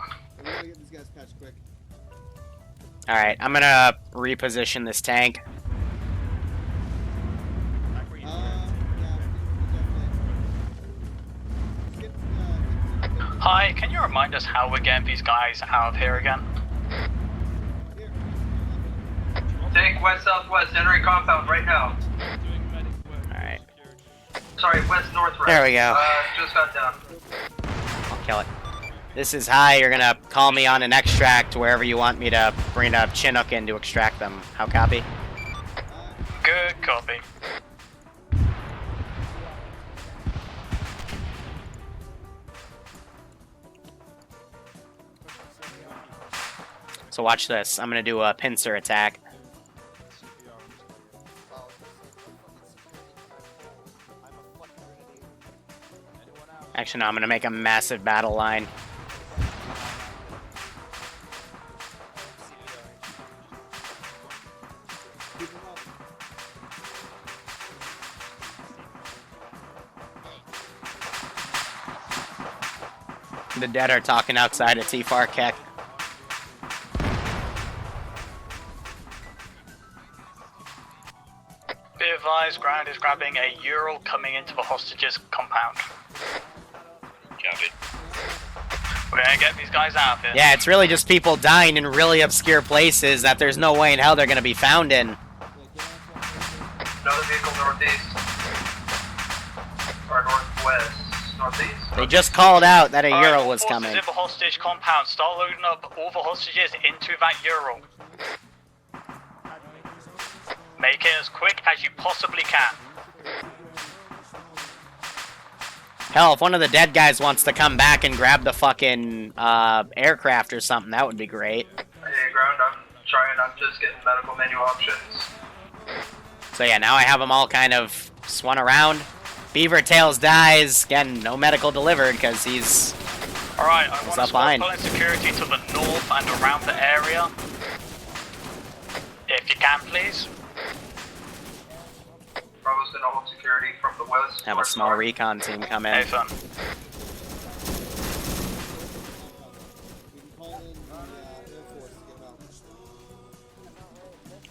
Speaker 3: All right, I'm gonna reposition this tank.
Speaker 9: Hi, can you remind us how we're getting these guys out of here again?
Speaker 7: Tank west-southwest, entering compound right now.
Speaker 3: Alright.
Speaker 7: Sorry, west-north right.
Speaker 3: There we go.
Speaker 7: Just got down.
Speaker 3: I'll kill it. This is high. You're gonna call me on an extract wherever you want me to bring a Chinook in to extract them. How copy?
Speaker 9: Good copy.
Speaker 3: So watch this. I'm gonna do a pincer attack. Actually, no, I'm gonna make a massive battle line. The dead are talking outside of T-Far Keck.
Speaker 9: Be advised, ground is grabbing a Ural coming into the hostages compound.
Speaker 19: Copy.
Speaker 9: We're gonna get these guys out of here.
Speaker 3: Yeah, it's really just people dying in really obscure places that there's no way in hell they're gonna be found in.
Speaker 7: Another vehicle northeast. Or northwest. Northeast.
Speaker 3: They just called out that a
Speaker 9: Alright,
Speaker 3: Ural was
Speaker 9: forces
Speaker 3: coming.
Speaker 9: in the hostage compound. Start loading up all the hostages into that Ural. Make it as quick as you possibly can.
Speaker 3: Hell, if one of the dead guys wants to come back and grab the fucking aircraft or something, that would be great.
Speaker 7: Hey, ground, I'm trying. I'm just getting medical menu options.
Speaker 3: So yeah, now I have them all kind of swung around. Beaver Tails dies. Again, no medical delivered because he's
Speaker 9: Alright, I want
Speaker 3: up
Speaker 9: to
Speaker 3: fine.
Speaker 9: pulling security to the north and around the area. If you can, please.
Speaker 7: Bravo's gonna hold security from the west.
Speaker 3: Have a small recon team come in.
Speaker 9: Hey, son.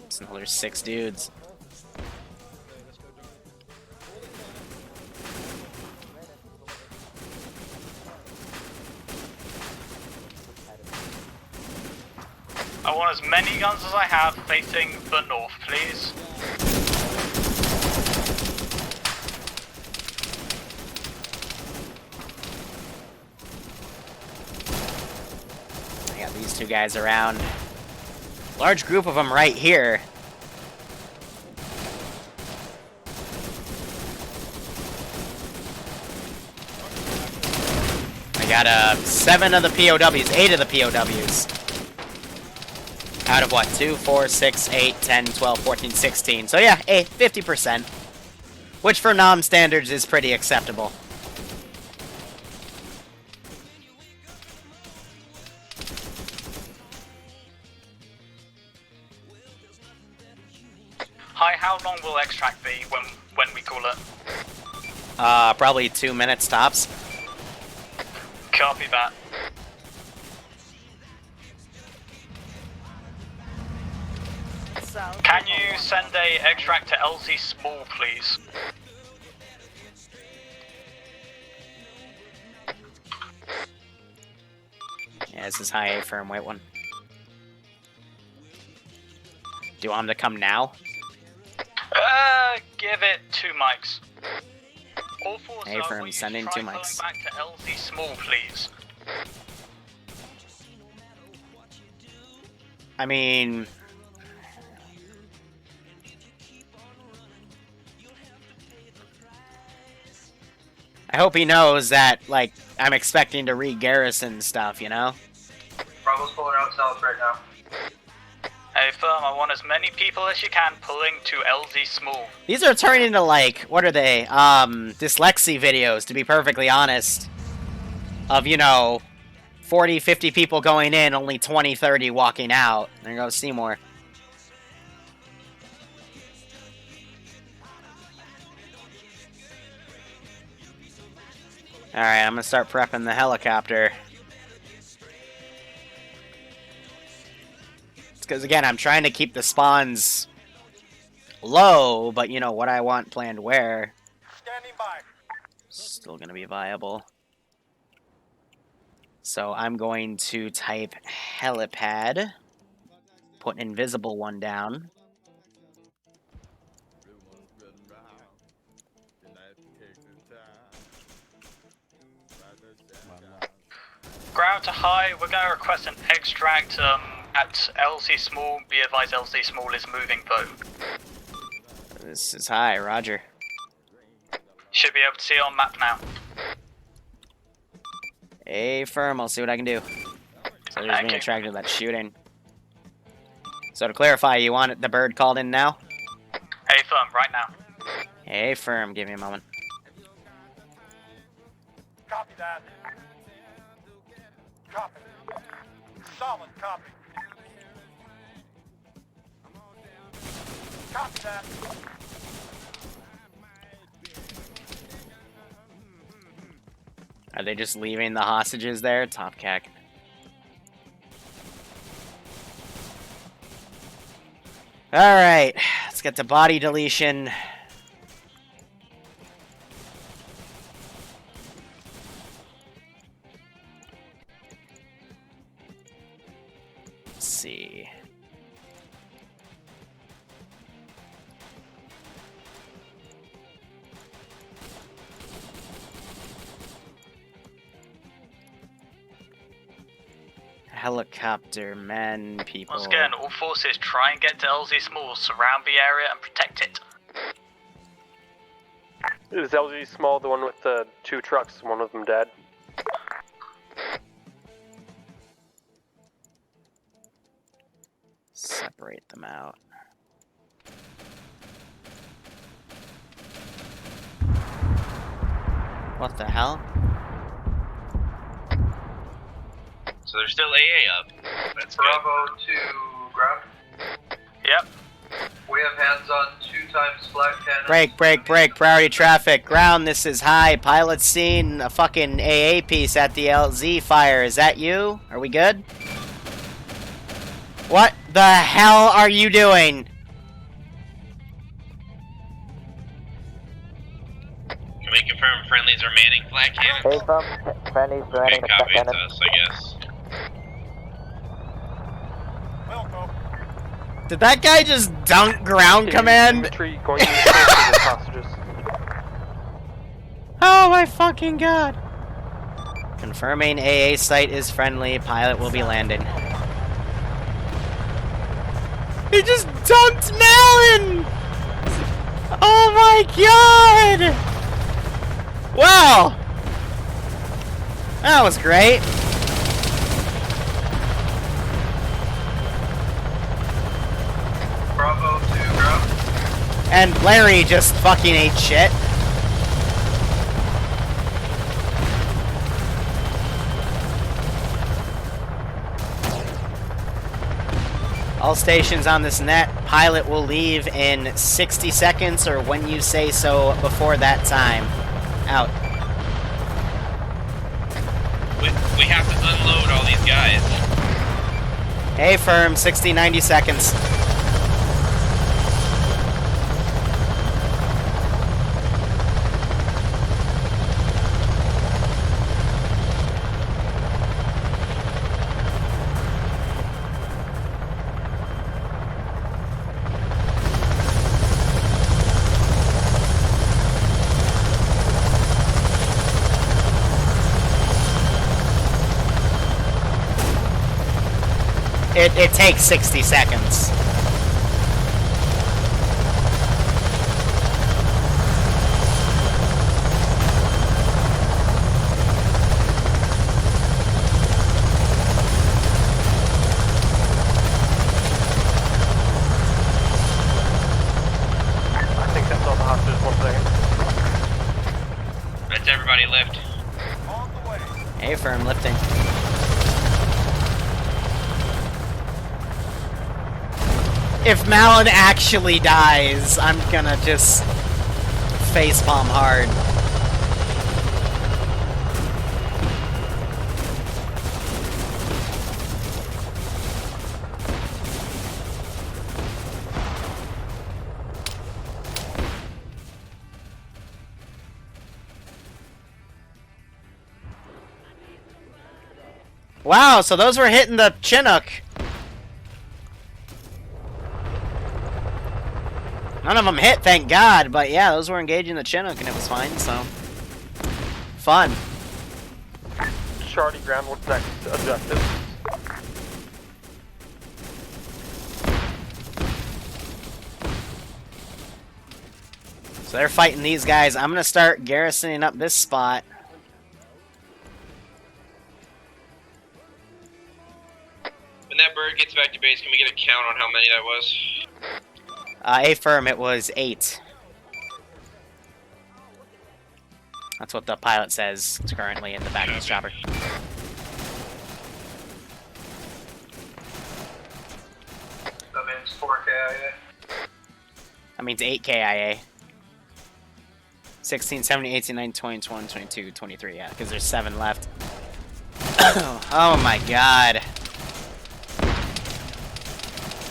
Speaker 3: It's another 6 dudes.
Speaker 9: I want as many guns as I have facing the north, please.
Speaker 3: I got these 2 guys around. Large group of them right here. I got 7 of the POWs, 8 of the POWs. Out of what? 2, 4, 6, 8, 10, 12, 14, 16. So yeah, 50%. Which for NOM standards is pretty acceptable.
Speaker 9: Hi, how long will extract be when we call it?
Speaker 3: Probably 2 minutes tops.
Speaker 9: Copy that. Can you send a extract to LZ Small, please?
Speaker 3: Yeah, this is high A firm, white one. Do you want him to come now?
Speaker 9: Give it 2 mics. All 4
Speaker 3: A firm, send in 2 mics.
Speaker 9: back to LZ Small, please.
Speaker 3: I mean... I hope he knows that, like, I'm expecting to re-garrison stuff, you know?
Speaker 7: Bravo's pulling out south right now.
Speaker 9: Hey, firm, I want as many people as you can pulling to LZ Small.
Speaker 3: These are turning into, like, what are they? Dyslexia videos, to be perfectly honest. Of, you know, 40, 50 people going in, only 20, 30 walking out. There goes Seymour. Alright, I'm gonna start prepping the helicopter. It's because, again, I'm trying to keep the spawns low, but, you know, what I want planned where.
Speaker 5: Standing by.
Speaker 3: Still gonna be viable. So I'm going to type helipad. Put an invisible one down.
Speaker 9: ground to high, we're going to request an extract at LZ Small. Be advised, LZ Small is moving though.
Speaker 3: This is high, roger.
Speaker 9: Should be able to see it on map now.
Speaker 3: Hey, firm, I'll see what I can do. So there's being attracted to that shooting. So to clarify, you want the bird called in now?
Speaker 9: Hey, firm, right now.
Speaker 3: Hey, firm, give me a moment.
Speaker 20: Copy that. Copy. Solid copy. Copy that.
Speaker 3: Are they just leaving the hostages there? Top cack. Alright, let's get to body deletion. Let's see. Helicopter, men, people.
Speaker 9: Once again, all forces try and get to LZ Small, surround the area and protect it.
Speaker 10: Is LG Small the one with the 2 trucks, one of them dead?
Speaker 3: Separate them out. What the hell?
Speaker 19: So there's still AA up. That's
Speaker 7: Bravo to ground.
Speaker 9: Yep.
Speaker 7: We have hands on 2 times flat cannon.
Speaker 3: Break, priority traffic, ground, this is high, pilot seen a fucking AA piece at the LZ fire, is that you? Are we good? What the hell are you doing?
Speaker 19: Can we confirm friendlies are manning flat cannons?
Speaker 6: Hey, from friendlies
Speaker 19: Okay,
Speaker 6: surrounding the
Speaker 19: copy,
Speaker 6: flat
Speaker 19: it's
Speaker 6: cannon.
Speaker 19: us, I guess.
Speaker 3: Did that guy just dunk ground command?
Speaker 10: Infantry going to the hostages.
Speaker 3: Oh my fucking god. Confirming AA site is friendly, pilot will be landing. He just dunked Malin! Oh my god! Wow! That was great.
Speaker 7: Bravo to ground.
Speaker 3: And Larry just fucking ate shit. All stations on this net, pilot will leave in 60 seconds or when you say so before that time. Out.
Speaker 19: We have to unload all these guys.
Speaker 3: Hey firm, 60, 90 seconds. It takes 60 seconds.
Speaker 10: I think that's all the hostages, 1 second.
Speaker 19: That's everybody lift.
Speaker 3: Hey firm, lifting. If Malin actually dies, I'm gonna just facepalm hard. Wow, so those were hitting the Chinook. None of them hit, thank God, but yeah, those were engaging the Chinook and it was fine, so... Fun.
Speaker 10: Charlie ground, what's next objective?
Speaker 3: So they're fighting these guys. I'm gonna start garrisoning up this spot.
Speaker 19: When that bird gets back to base, can we get a count on how many that was?
Speaker 3: A-firm, it was 8. That's what the pilot says currently in the back of his chopper.
Speaker 7: That means 4 KIA.
Speaker 3: That means 8 KIA. 16, 17, 18, 19, 20, 21, 22, 23, yeah, because there's 7 left. Oh my god.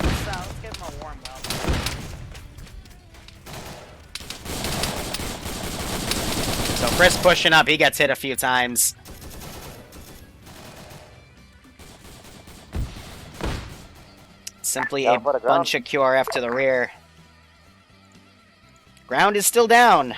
Speaker 6: Let's give him a warm welcome.
Speaker 3: So Chris pushing up, he gets hit a few times. Simply a bunch of QRF to the rear. Ground is still down.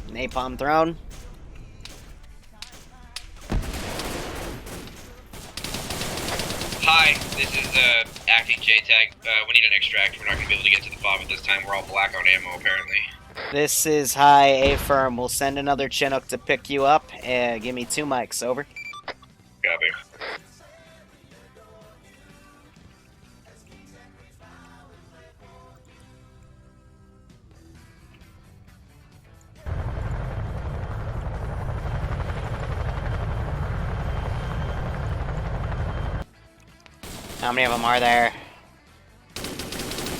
Speaker 3: Napalm thrown.
Speaker 19: Hi, this is acting JTAG. We need an extract. We're not going to be able to get to the fob at this time. We're all black on ammo, apparently.
Speaker 3: This is high A-firm. We'll send another Chinook to pick you up. Give me 2 mics, over.
Speaker 19: Copy.
Speaker 3: How many of them are there?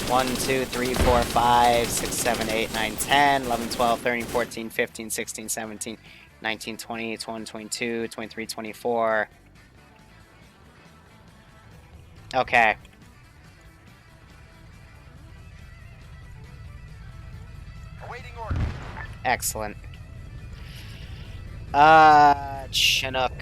Speaker 3: 1, 2, 3, 4, 5, 6, 7, 8, 9, 10, 11, 12, 13, 14, 15, 16, 17, 19, 20, 21, 22, 23, 24. Okay.
Speaker 20: Awaiting order.
Speaker 3: Excellent. Chinook.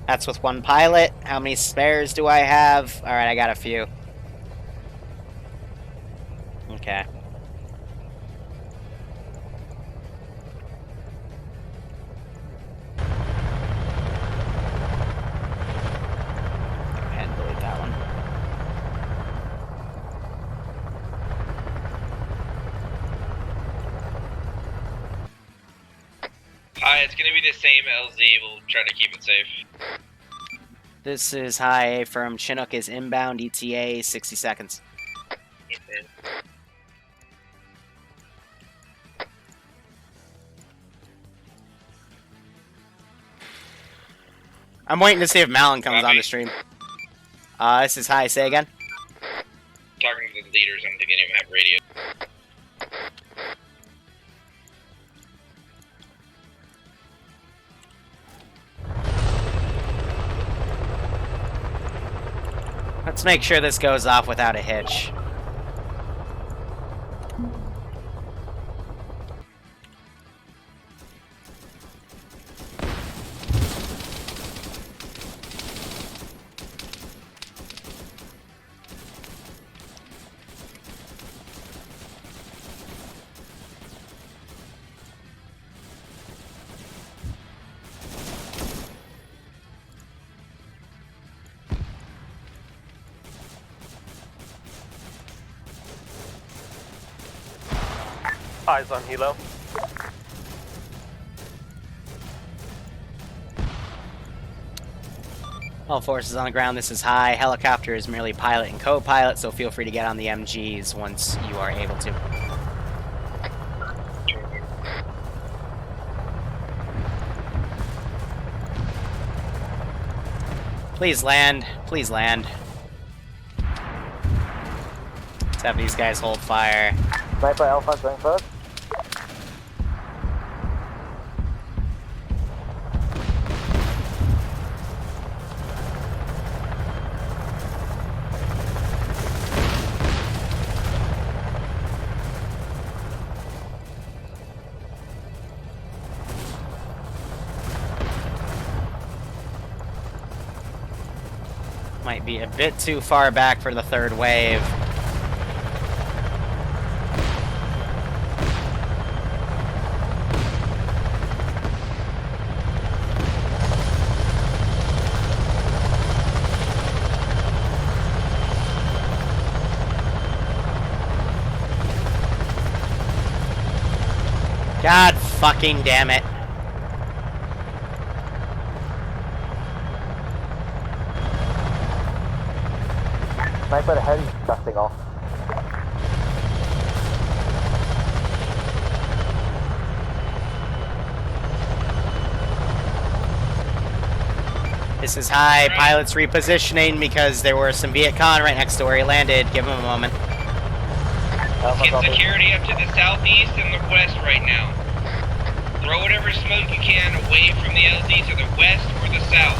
Speaker 3: That's with 1 pilot. How many spares do I have? Alright, I got a few. Okay. Go ahead and delete that one.
Speaker 19: Hi, it's going to be the same LZ. We'll try to keep it safe.
Speaker 3: This is high A firm. Chinook is inbound. ETA 60 seconds.
Speaker 19: Okay.
Speaker 3: I'm waiting to see if Malin comes on the stream. This is high. Say again.
Speaker 19: Talking to the leaders, I don't think any of them have radio.
Speaker 3: Let's make sure this goes off without a hitch.
Speaker 10: Eyes on Hilo.
Speaker 3: All forces on the ground, this is high. Helicopter is merely pilot and co-pilot, so feel free to get on the MGs once you are able to. Please land. Please land. Let's have these guys hold fire.
Speaker 6: Sniper Alpha going first.
Speaker 3: Might be a bit too far back for the third wave. God fucking damn it.
Speaker 6: Sniper ahead is dusting off.
Speaker 3: This is high. Pilot's repositioning because there were some Viet Cong right next to where he landed. Give him a moment.
Speaker 19: Let's get security up to the southeast and the west right now. Throw whatever smoke you can away from the LZ to the west or the south.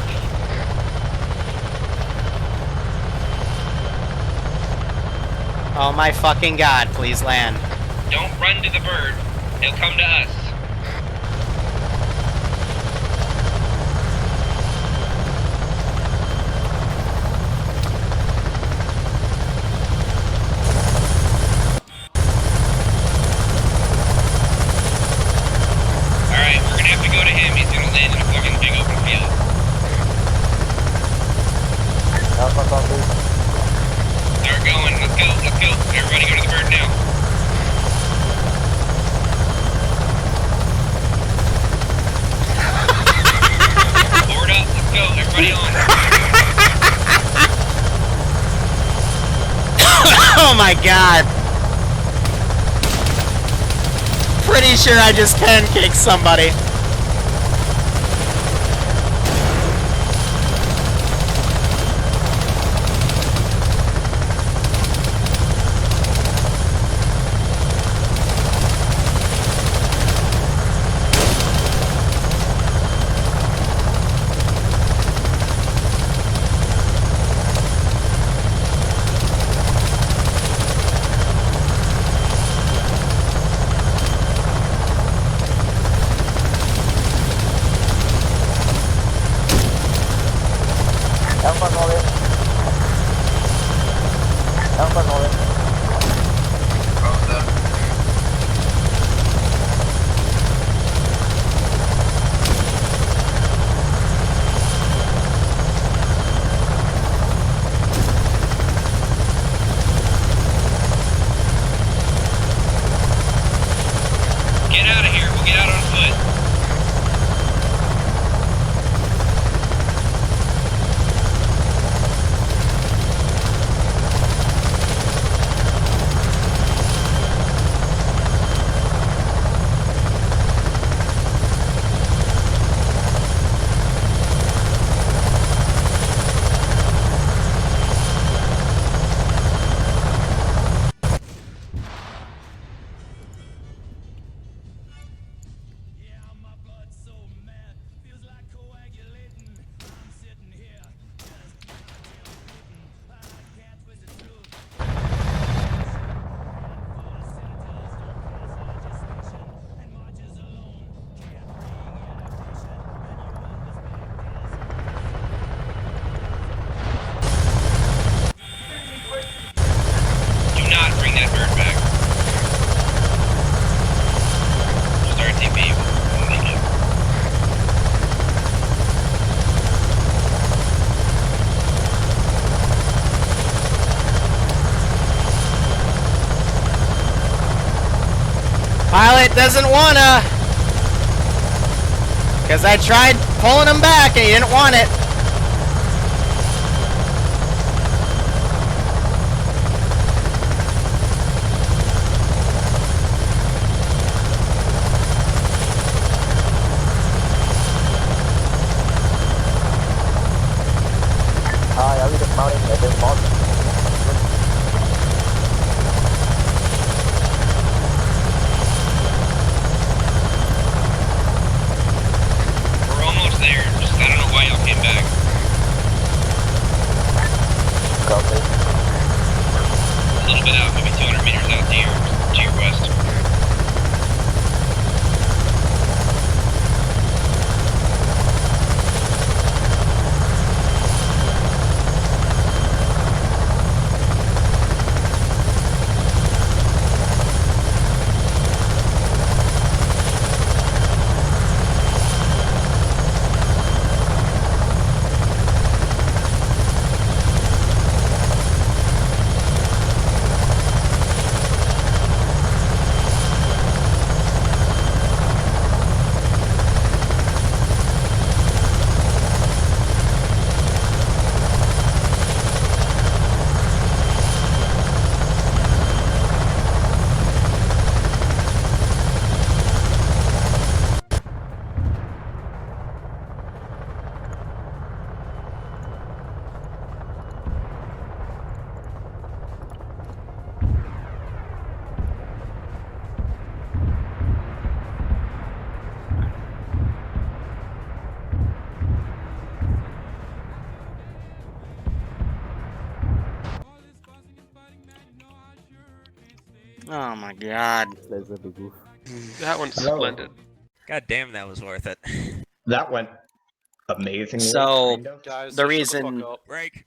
Speaker 3: Oh my fucking god, please land.
Speaker 19: Don't run to the bird. He'll come to us. Alright, we're gonna have to go to him. He's gonna land in a fucking big open field.
Speaker 6: Alpha copy.
Speaker 19: Start going. Let's go. Let's go. Everybody go to the bird now. Board up. Let's go. Everybody on.
Speaker 3: Oh my god. Pretty sure I just pancaked somebody.
Speaker 6: Alpha Norway. Alpha Norway.
Speaker 19: Get out of here. We'll get out on foot. Do not bring that bird back. Just RTB. We'll make it.
Speaker 3: Pilot doesn't wanna. Cause I tried pulling him back and he didn't want it.
Speaker 6: Hi, are we dismounting at this box?
Speaker 3: Oh my god.
Speaker 16: There's a big goof.
Speaker 10: That one's
Speaker 11: Hello.
Speaker 10: splendid.
Speaker 8: God damn, that was worth it.
Speaker 11: That went amazingly.
Speaker 3: So
Speaker 11: kind of.
Speaker 18: Guys,
Speaker 3: the
Speaker 18: just shut the
Speaker 3: reason
Speaker 18: fuck up.
Speaker 8: Break.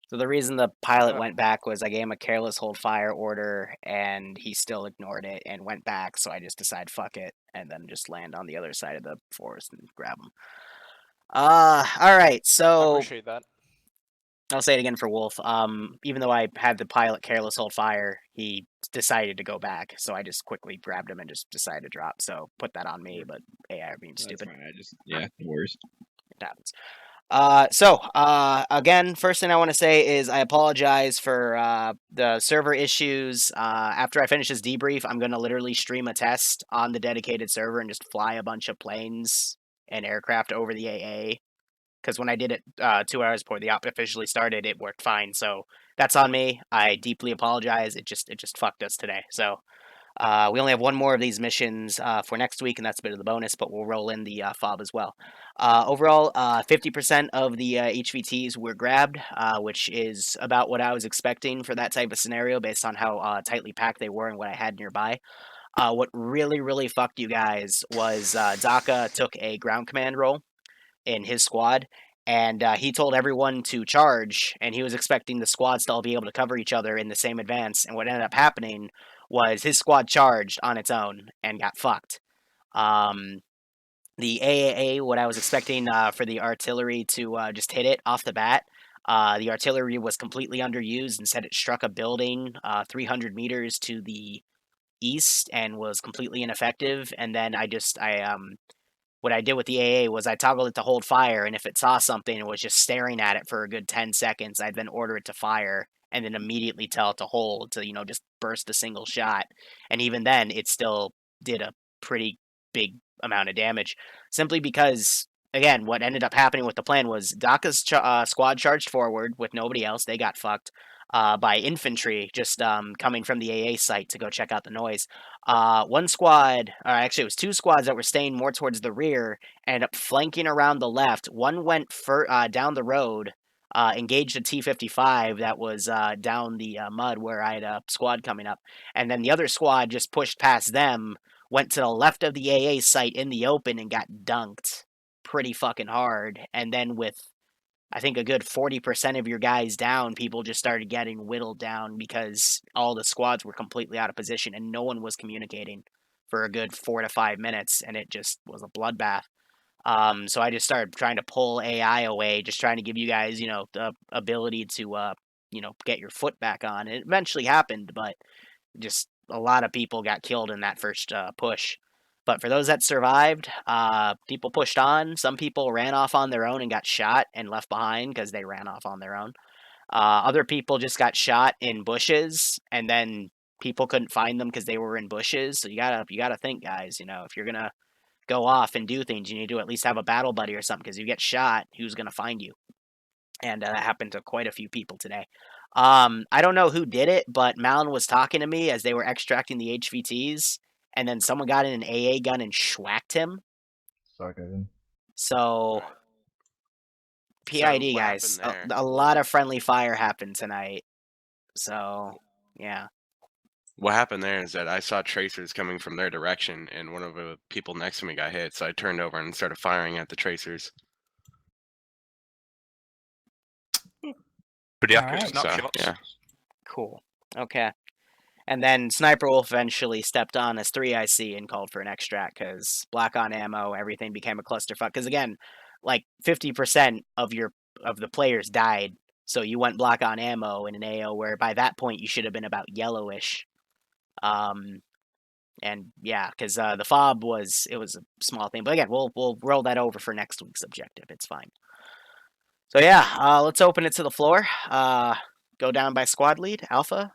Speaker 3: so the reason the pilot went back was I gave him a careless hold fire order and he still ignored it and went back. So I just decided fuck it and then just land on the other side of the forest and grab him. All right.
Speaker 18: I
Speaker 3: So
Speaker 18: appreciate that.
Speaker 3: I'll say it again for Wolf. Even though I had the pilot careless hold fire, he decided to go back. So I just quickly grabbed him and just decided to drop. So put that on me, but AI being stupid.
Speaker 13: Fine. Yeah, no worries.
Speaker 3: It happens. Again, first thing I want to say is I apologize for the server issues. After I finish this debrief, I'm going to literally stream a test on the dedicated server and just fly a bunch of planes and aircraft over the AA. Because when I did it 2 hours before the op officially started, it worked fine. So that's on me. I deeply apologize. It just fucked us today. So we only have one more of these missions for next week, and that's a bit of the bonus, but we'll roll in the FOB as well. Overall, 50% of the HVTs were grabbed, which is about what I was expecting for that type of scenario based on how tightly packed they were and what I had nearby. What really, really fucked you guys was Daka took a ground command role in his squad, and he told everyone to charge, and he was expecting the squads to all be able to cover each other in the same advance, and what ended up happening was his squad charged on its own and got fucked. The AAA, what I was expecting for the artillery to just hit it off the bat, the artillery was completely underused. Instead, it struck a building 300 meters to the east and was completely ineffective. And then what I did with the AA was I toggled it to hold fire, and if it saw something and was just staring at it for a good 10 seconds, I'd then order it to fire and then immediately tell it to hold to, just burst a single shot. And even then, it still did a pretty big amount of damage, simply because, again, what ended up happening with the plan was Daka's squad charged forward with nobody else. They got fucked by infantry just coming from the AA site to go check out the noise. One squad, actually it was two squads that were staying more towards the rear, ended up flanking around the left. One went down the road, engaged a T-55 that was down the mud where I had a squad coming up. And then the other squad just pushed past them, went to the left of the AA site in the open and got dunked pretty fucking hard. And then with, I think, a good 40% of your guys down, people just started getting whittled down because all the squads were completely out of position and no one was communicating for a good 4 to 5 minutes, and it just was a bloodbath. So I just started trying to pull AI away, just trying to give you guys, the ability to, get your foot back on. It eventually happened, but just a lot of people got killed in that first push. But for those that survived, people pushed on. Some people ran off on their own and got shot and left behind because they ran off on their own. Other people just got shot in bushes, and then people couldn't find them because they were in bushes. So you gotta think, guys. If you're gonna go off and do things, you need to at least have a battle buddy or something, because you get shot, who's gonna find you? And that happened to quite a few people today. I don't know who did it, but Malin was talking to me as they were extracting the HVTs, and then someone got in an AA gun and schwacked him.
Speaker 7: Sorry, Kevin.
Speaker 3: So, PID, guys. A lot of friendly fire happened tonight. So, yeah.
Speaker 10: What happened there is that I saw tracers coming from their direction, and one of the people next to me got hit, so I turned over and started firing at the tracers.
Speaker 18: Pretty
Speaker 3: accurate
Speaker 18: snapshots.
Speaker 10: Yeah.
Speaker 3: Cool. Okay. And then Sniper Wolf eventually stepped on as 3IC and called for an extract because black on ammo, everything became a clusterfuck. Because again, like 50% of the players died, so you went black on ammo in an AO where by that point you should have been about yellowish. And yeah, because the FOB was a small thing, but again, we'll roll that over for next week's objective. It's fine. So yeah, let's open it to the floor. Go down by squad lead, Alpha.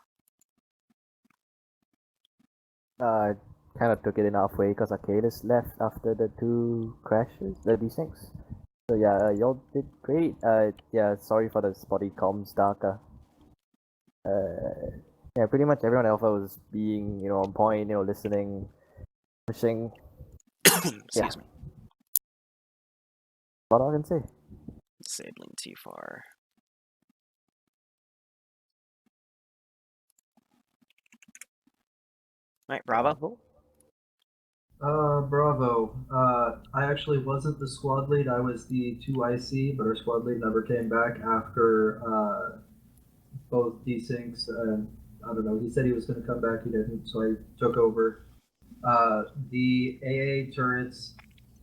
Speaker 16: Kind of took it in halfway because Arcadis left after the 2 crashes, the D6. So yeah, y'all did great. Yeah, sorry for the spotty comms, Daka. Yeah, pretty much everyone at Alpha was being, on point, listening, pushing.
Speaker 3: Excuse me.
Speaker 16: What I can say.
Speaker 3: Disabling T4. Right, Bravo.
Speaker 21: Bravo. I actually wasn't the squad lead. I was the 2IC, but our squad lead never came back after both desyncs and I don't know. He said he was going to come back. He didn't, so I took over. The AA turrets,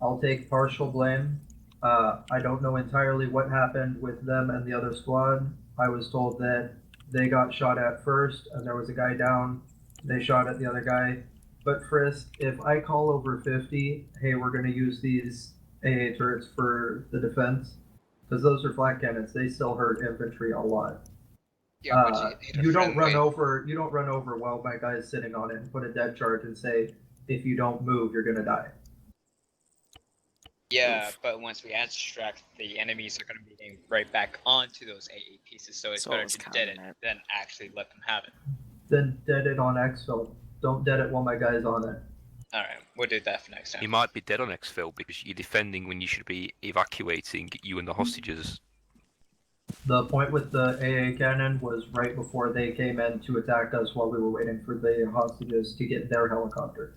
Speaker 21: I'll take partial blame. I don't know entirely what happened with them and the other squad. I was told that they got shot at first, and there was a guy down. They shot at the other guy. But Frisk, if I call over 50, hey, we're going to use these AA turrets for the defense, because those are flak cannons. They still hurt infantry a lot.
Speaker 22: Yeah, but
Speaker 21: you don't run over. You don't run over while my guy's sitting on it and put a dead charge and say, if you don't move, you're going to die.
Speaker 22: Yeah, but once we extract, the enemies are going to be getting right back onto those AA pieces, so it's better to dead it than actually let them have it.
Speaker 21: Then dead it on exfil. Don't dead it while my guy's on it.
Speaker 22: Alright, we'll do that for next time.
Speaker 23: You might be dead on exfil because you're defending when you should be evacuating you and the hostages.
Speaker 21: The point with the AA cannon was right before they came in to attack us while we were waiting for the hostages to get their helicopter.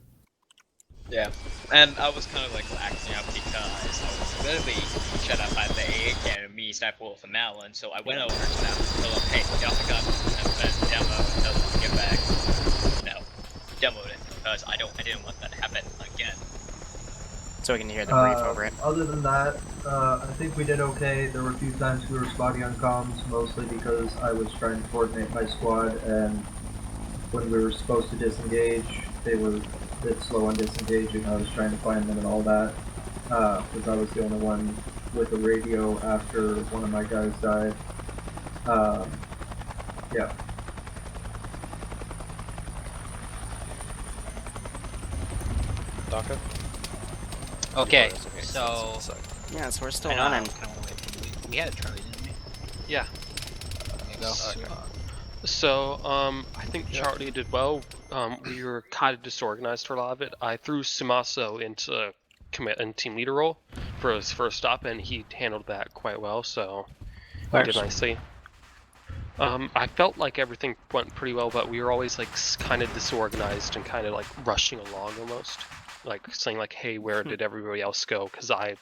Speaker 22: Yeah, and I was kind of like acting out because I was literally shut up by the AA cannon, me, Sniper Wolf, and Malin, so I went over to them and told them, hey, get off the gun, and then demo, tell them to get back. No, demoed it, because I didn't want that to happen again.
Speaker 3: So we can hear the brief over it.
Speaker 21: Other than that, I think we did okay. There were a few times we were spotty on comms, mostly because I was trying to coordinate my squad, and when we were supposed to disengage, they were a bit slow on disengaging. I was trying to find them and all that, because I was the only one with a radio after one of my guys died. Yeah.
Speaker 24: Daka?
Speaker 22: Okay, so...
Speaker 3: Yeah, so we're still
Speaker 22: I know,
Speaker 3: running.
Speaker 22: We had a Charlie, didn't we?
Speaker 25: Yeah.
Speaker 22: There you go.
Speaker 25: So, I think Charlie did well. We were kind of disorganized for a lot of it. I threw Samaso into team leader role for his first stop, and he handled that quite well, so he did nicely. I felt like everything went pretty well, but we were always like kind of disorganized and kind of like rushing along almost. Like saying like, hey, where did everybody else go? Because it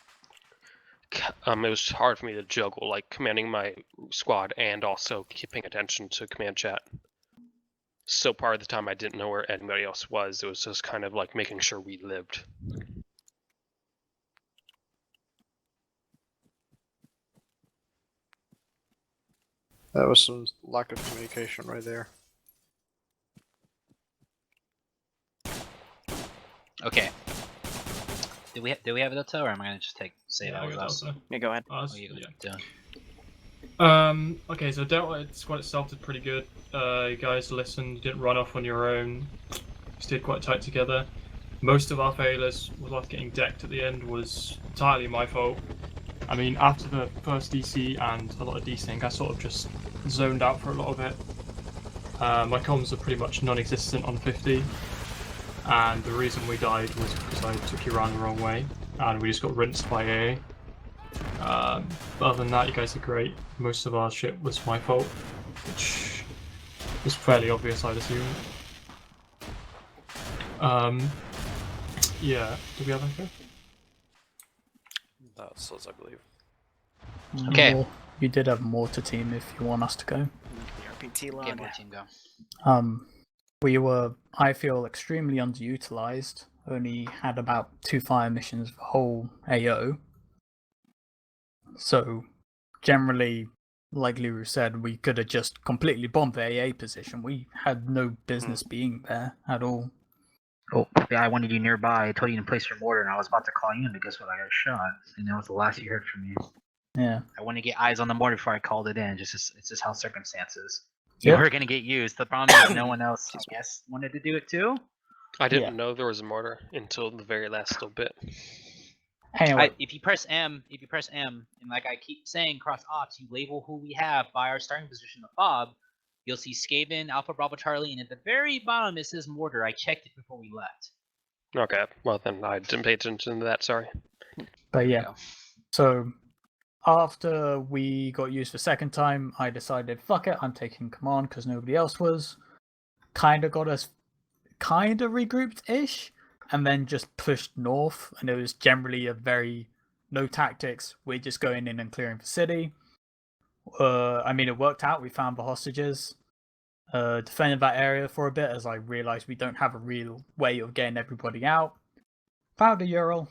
Speaker 25: was hard for me to juggle like commanding my squad and also keeping attention to command chat. So part of the time I didn't know where anybody else was. It was just kind of like making sure we lived.
Speaker 13: That was some lack of communication right there.
Speaker 6: Okay. Do we have a Delta, or am I gonna just say that was us?
Speaker 3: Yeah, go ahead.
Speaker 2: Us?
Speaker 6: Oh, you
Speaker 2: Yeah.
Speaker 6: done.
Speaker 2: Okay, so Delta squad itself did pretty good. You guys listened, you didn't run off on your own. You stayed quite tight together. Most of our failures, with us getting decked at the end, was entirely my fault. I mean, after the first DC and a lot of desync, I sort of just zoned out for a lot of it. My comms are pretty much non-existent on 50. And the reason we died was because I took you around the wrong way, and we just got rinsed by AA. Other than that, you guys are great. Most of our shit was my fault, which was fairly obvious, I'd assume. Yeah, do we have anything?
Speaker 24: That's us, I believe.
Speaker 6: Okay.
Speaker 2: Or you did have mortar team if you want us to go.
Speaker 3: RPT log.
Speaker 6: Okay, more team go.
Speaker 2: We were, I feel, extremely underutilized. Only had about 2 fire missions for whole AO. So, generally, like Liru said, we could have just completely bombed the AA position. We had no business being there at all.
Speaker 6: Oh, yeah, I wanted you nearby. I told you to place your mortar, and I was about to call you in, but guess what? I got shot, and that was the last you heard from me.
Speaker 2: Yeah.
Speaker 6: I want to get eyes on the mortar before I called it in. It's just how circumstances.
Speaker 2: Yep.
Speaker 6: You were gonna get used. The problem is no one else, I guess, wanted to do it too.
Speaker 25: I didn't know there was a mortar until the very last little bit.
Speaker 2: Anyway.
Speaker 6: If you press M, and like I keep saying, cross ops, you label who we have by our starting position, the fob. You'll see Skaven, Alpha Bravo Charlie, and at the very bottom it says mortar. I checked it before we left.
Speaker 25: Okay, well then I didn't pay attention to that, sorry.
Speaker 2: But yeah, so after we got used the second time, I decided, fuck it, I'm taking command because nobody else was. Kind of got us
Speaker 1: kind of regrouped-ish, and then just pushed north, and it was generally a very no tactics. We're just going in and clearing the city. I mean, it worked out. We found the hostages. Defended that area for a bit as I realized we don't have a real way of getting everybody out. Found a Ural,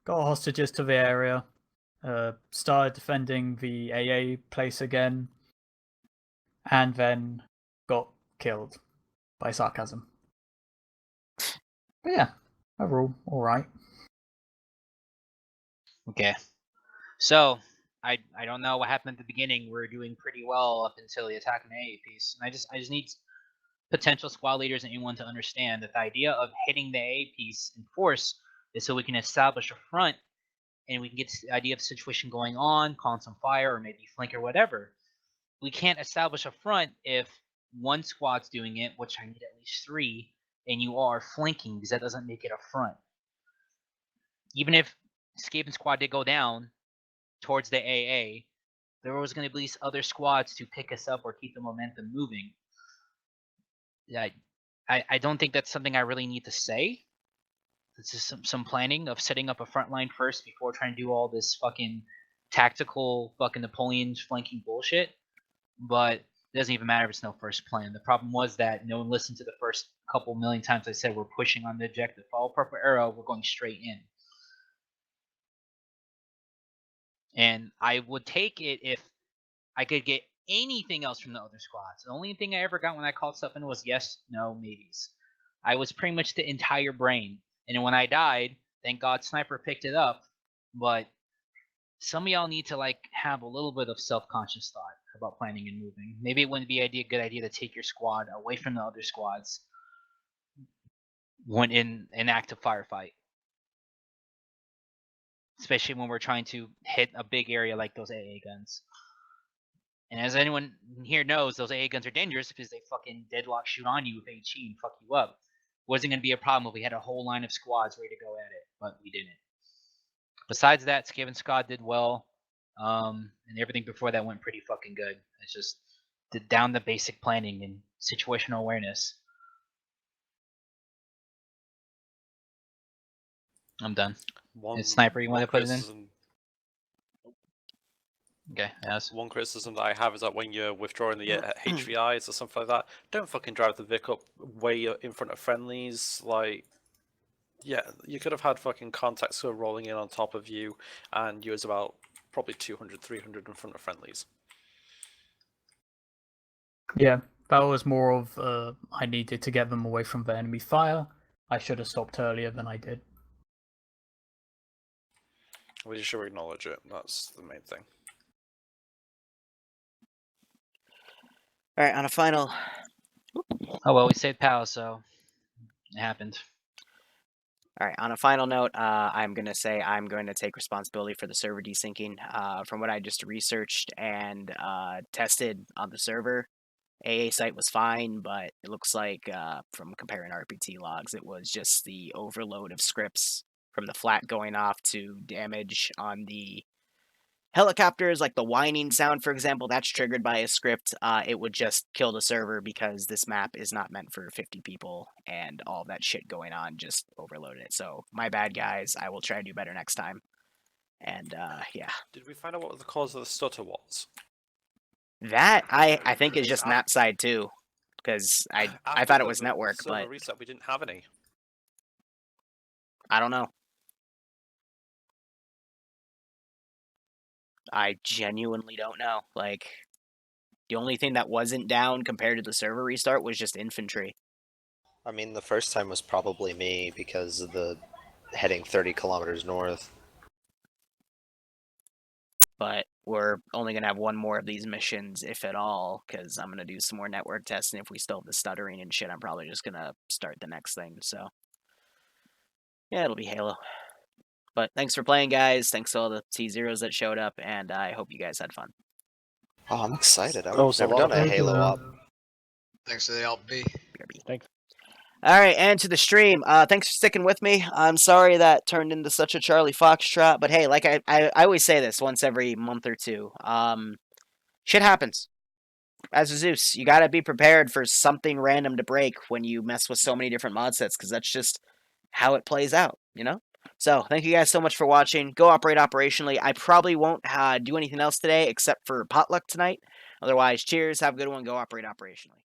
Speaker 1: got hostages to the area, started defending the AA place again, and then got killed by Sarcasm. But yeah, overall, alright.
Speaker 6: Okay. So, I don't know what happened at the beginning. We're doing pretty well up until the attack on the AA piece. And I just need potential squad leaders and anyone to understand that the idea of hitting the AA piece in force is so we can establish a front and we can get the idea of the situation going on, calling some fire, or maybe flank or whatever. We can't establish a front if one squad's doing it, which I need at least 3, and you are flanking, because that doesn't make it a front. Even if Escaping Squad did go down towards the AA, there was going to be at least other squads to pick us up or keep the momentum moving. I don't think that's something I really need to say. This is some planning of setting up a front line first before trying to do all this fucking tactical fucking Napoleon flanking bullshit. But it doesn't even matter if it's no first plan. The problem was that no one listened to the first couple million times I said we're pushing on the objective. Follow purple arrow, we're going straight in. And I would take it if I could get anything else from the other squads. The only thing I ever got when I called stuff in was yes, no, maybes. I was pretty much the entire brain. And when I died, thank God Sniper picked it up. But some of y'all need to like have a little bit of self-conscious thought about planning and moving. Maybe it wouldn't be a good idea to take your squad away from the other squads when in an active firefight. Especially when we're trying to hit a big area like those AA guns. And as anyone here knows, those AA guns are dangerous because they fucking deadlock shoot on you with HE and fuck you up. Wasn't going to be a problem if we had a whole line of squads ready to go at it, but we didn't. Besides that, Skaven Squad did well, and everything before that went pretty fucking good. It's just down the basic planning and situational awareness. I'm done. Sniper, you want to put it in? Okay, yes.
Speaker 24: One criticism that I have is that when you're withdrawing the HVIs or something like that, don't fucking drive the Vic up way in front of friendlies. Like, yeah, you could have had fucking contacts who are rolling in on top of you, and you was about probably 200, 300 in front of friendlies.
Speaker 1: Yeah, that was more of I needed to get them away from the enemy fire. I should have stopped earlier than I did.
Speaker 24: We just should acknowledge it. That's the main thing.
Speaker 3: Alright, on a final...
Speaker 6: Oh well, we saved PAL, so it happened.
Speaker 3: Alright, on a final note, I'm going to say I'm going to take responsibility for the server desyncing. From what I just researched and tested on the server, AA site was fine, but it looks like from comparing RPT logs, it was just the overload of scripts from the flat going off to damage on the helicopters, like the whining sound, for example, that's triggered by a script. It would just kill the server because this map is not meant for 50 people, and all that shit going on just overloaded it. So, my bad, guys. I will try to do better next time. And, yeah.
Speaker 24: Did we find out what the cause of the stutter was?
Speaker 3: That, I think, is just map side, too. Because I thought it was network, but...
Speaker 24: reset, we didn't have any.
Speaker 3: I don't know. I genuinely don't know. Like, the only thing that wasn't down compared to the server restart was just infantry.
Speaker 4: I mean, the first time was probably me because of the heading 30 kilometers north.
Speaker 3: But we're only going to have one more of these missions, if at all, because I'm going to do some more network testing. If we still have the stuttering and shit, I'm probably just going to start the next thing, so... yeah, it'll be Halo. But thanks for playing, guys. Thanks to all the T-Zeros that showed up, and I hope you guys had fun.
Speaker 4: Oh, I'm excited. I've never done a Halo op.
Speaker 13: Thanks to the LB.
Speaker 12: Thanks.
Speaker 3: Alright, and to the stream. Thanks for sticking with me. I'm sorry that turned into such a Charlie Foxtrot, but hey, like I always say this once every month or two. Shit happens. as a Zeus, you gotta be prepared for something random to break when you mess with so many different mod sets, because that's just how it plays out, you know? So, thank you guys so much for watching. Go operate operationally. I probably won't do anything else today except for potluck tonight. Otherwise, cheers, have a good one, go operate operationally.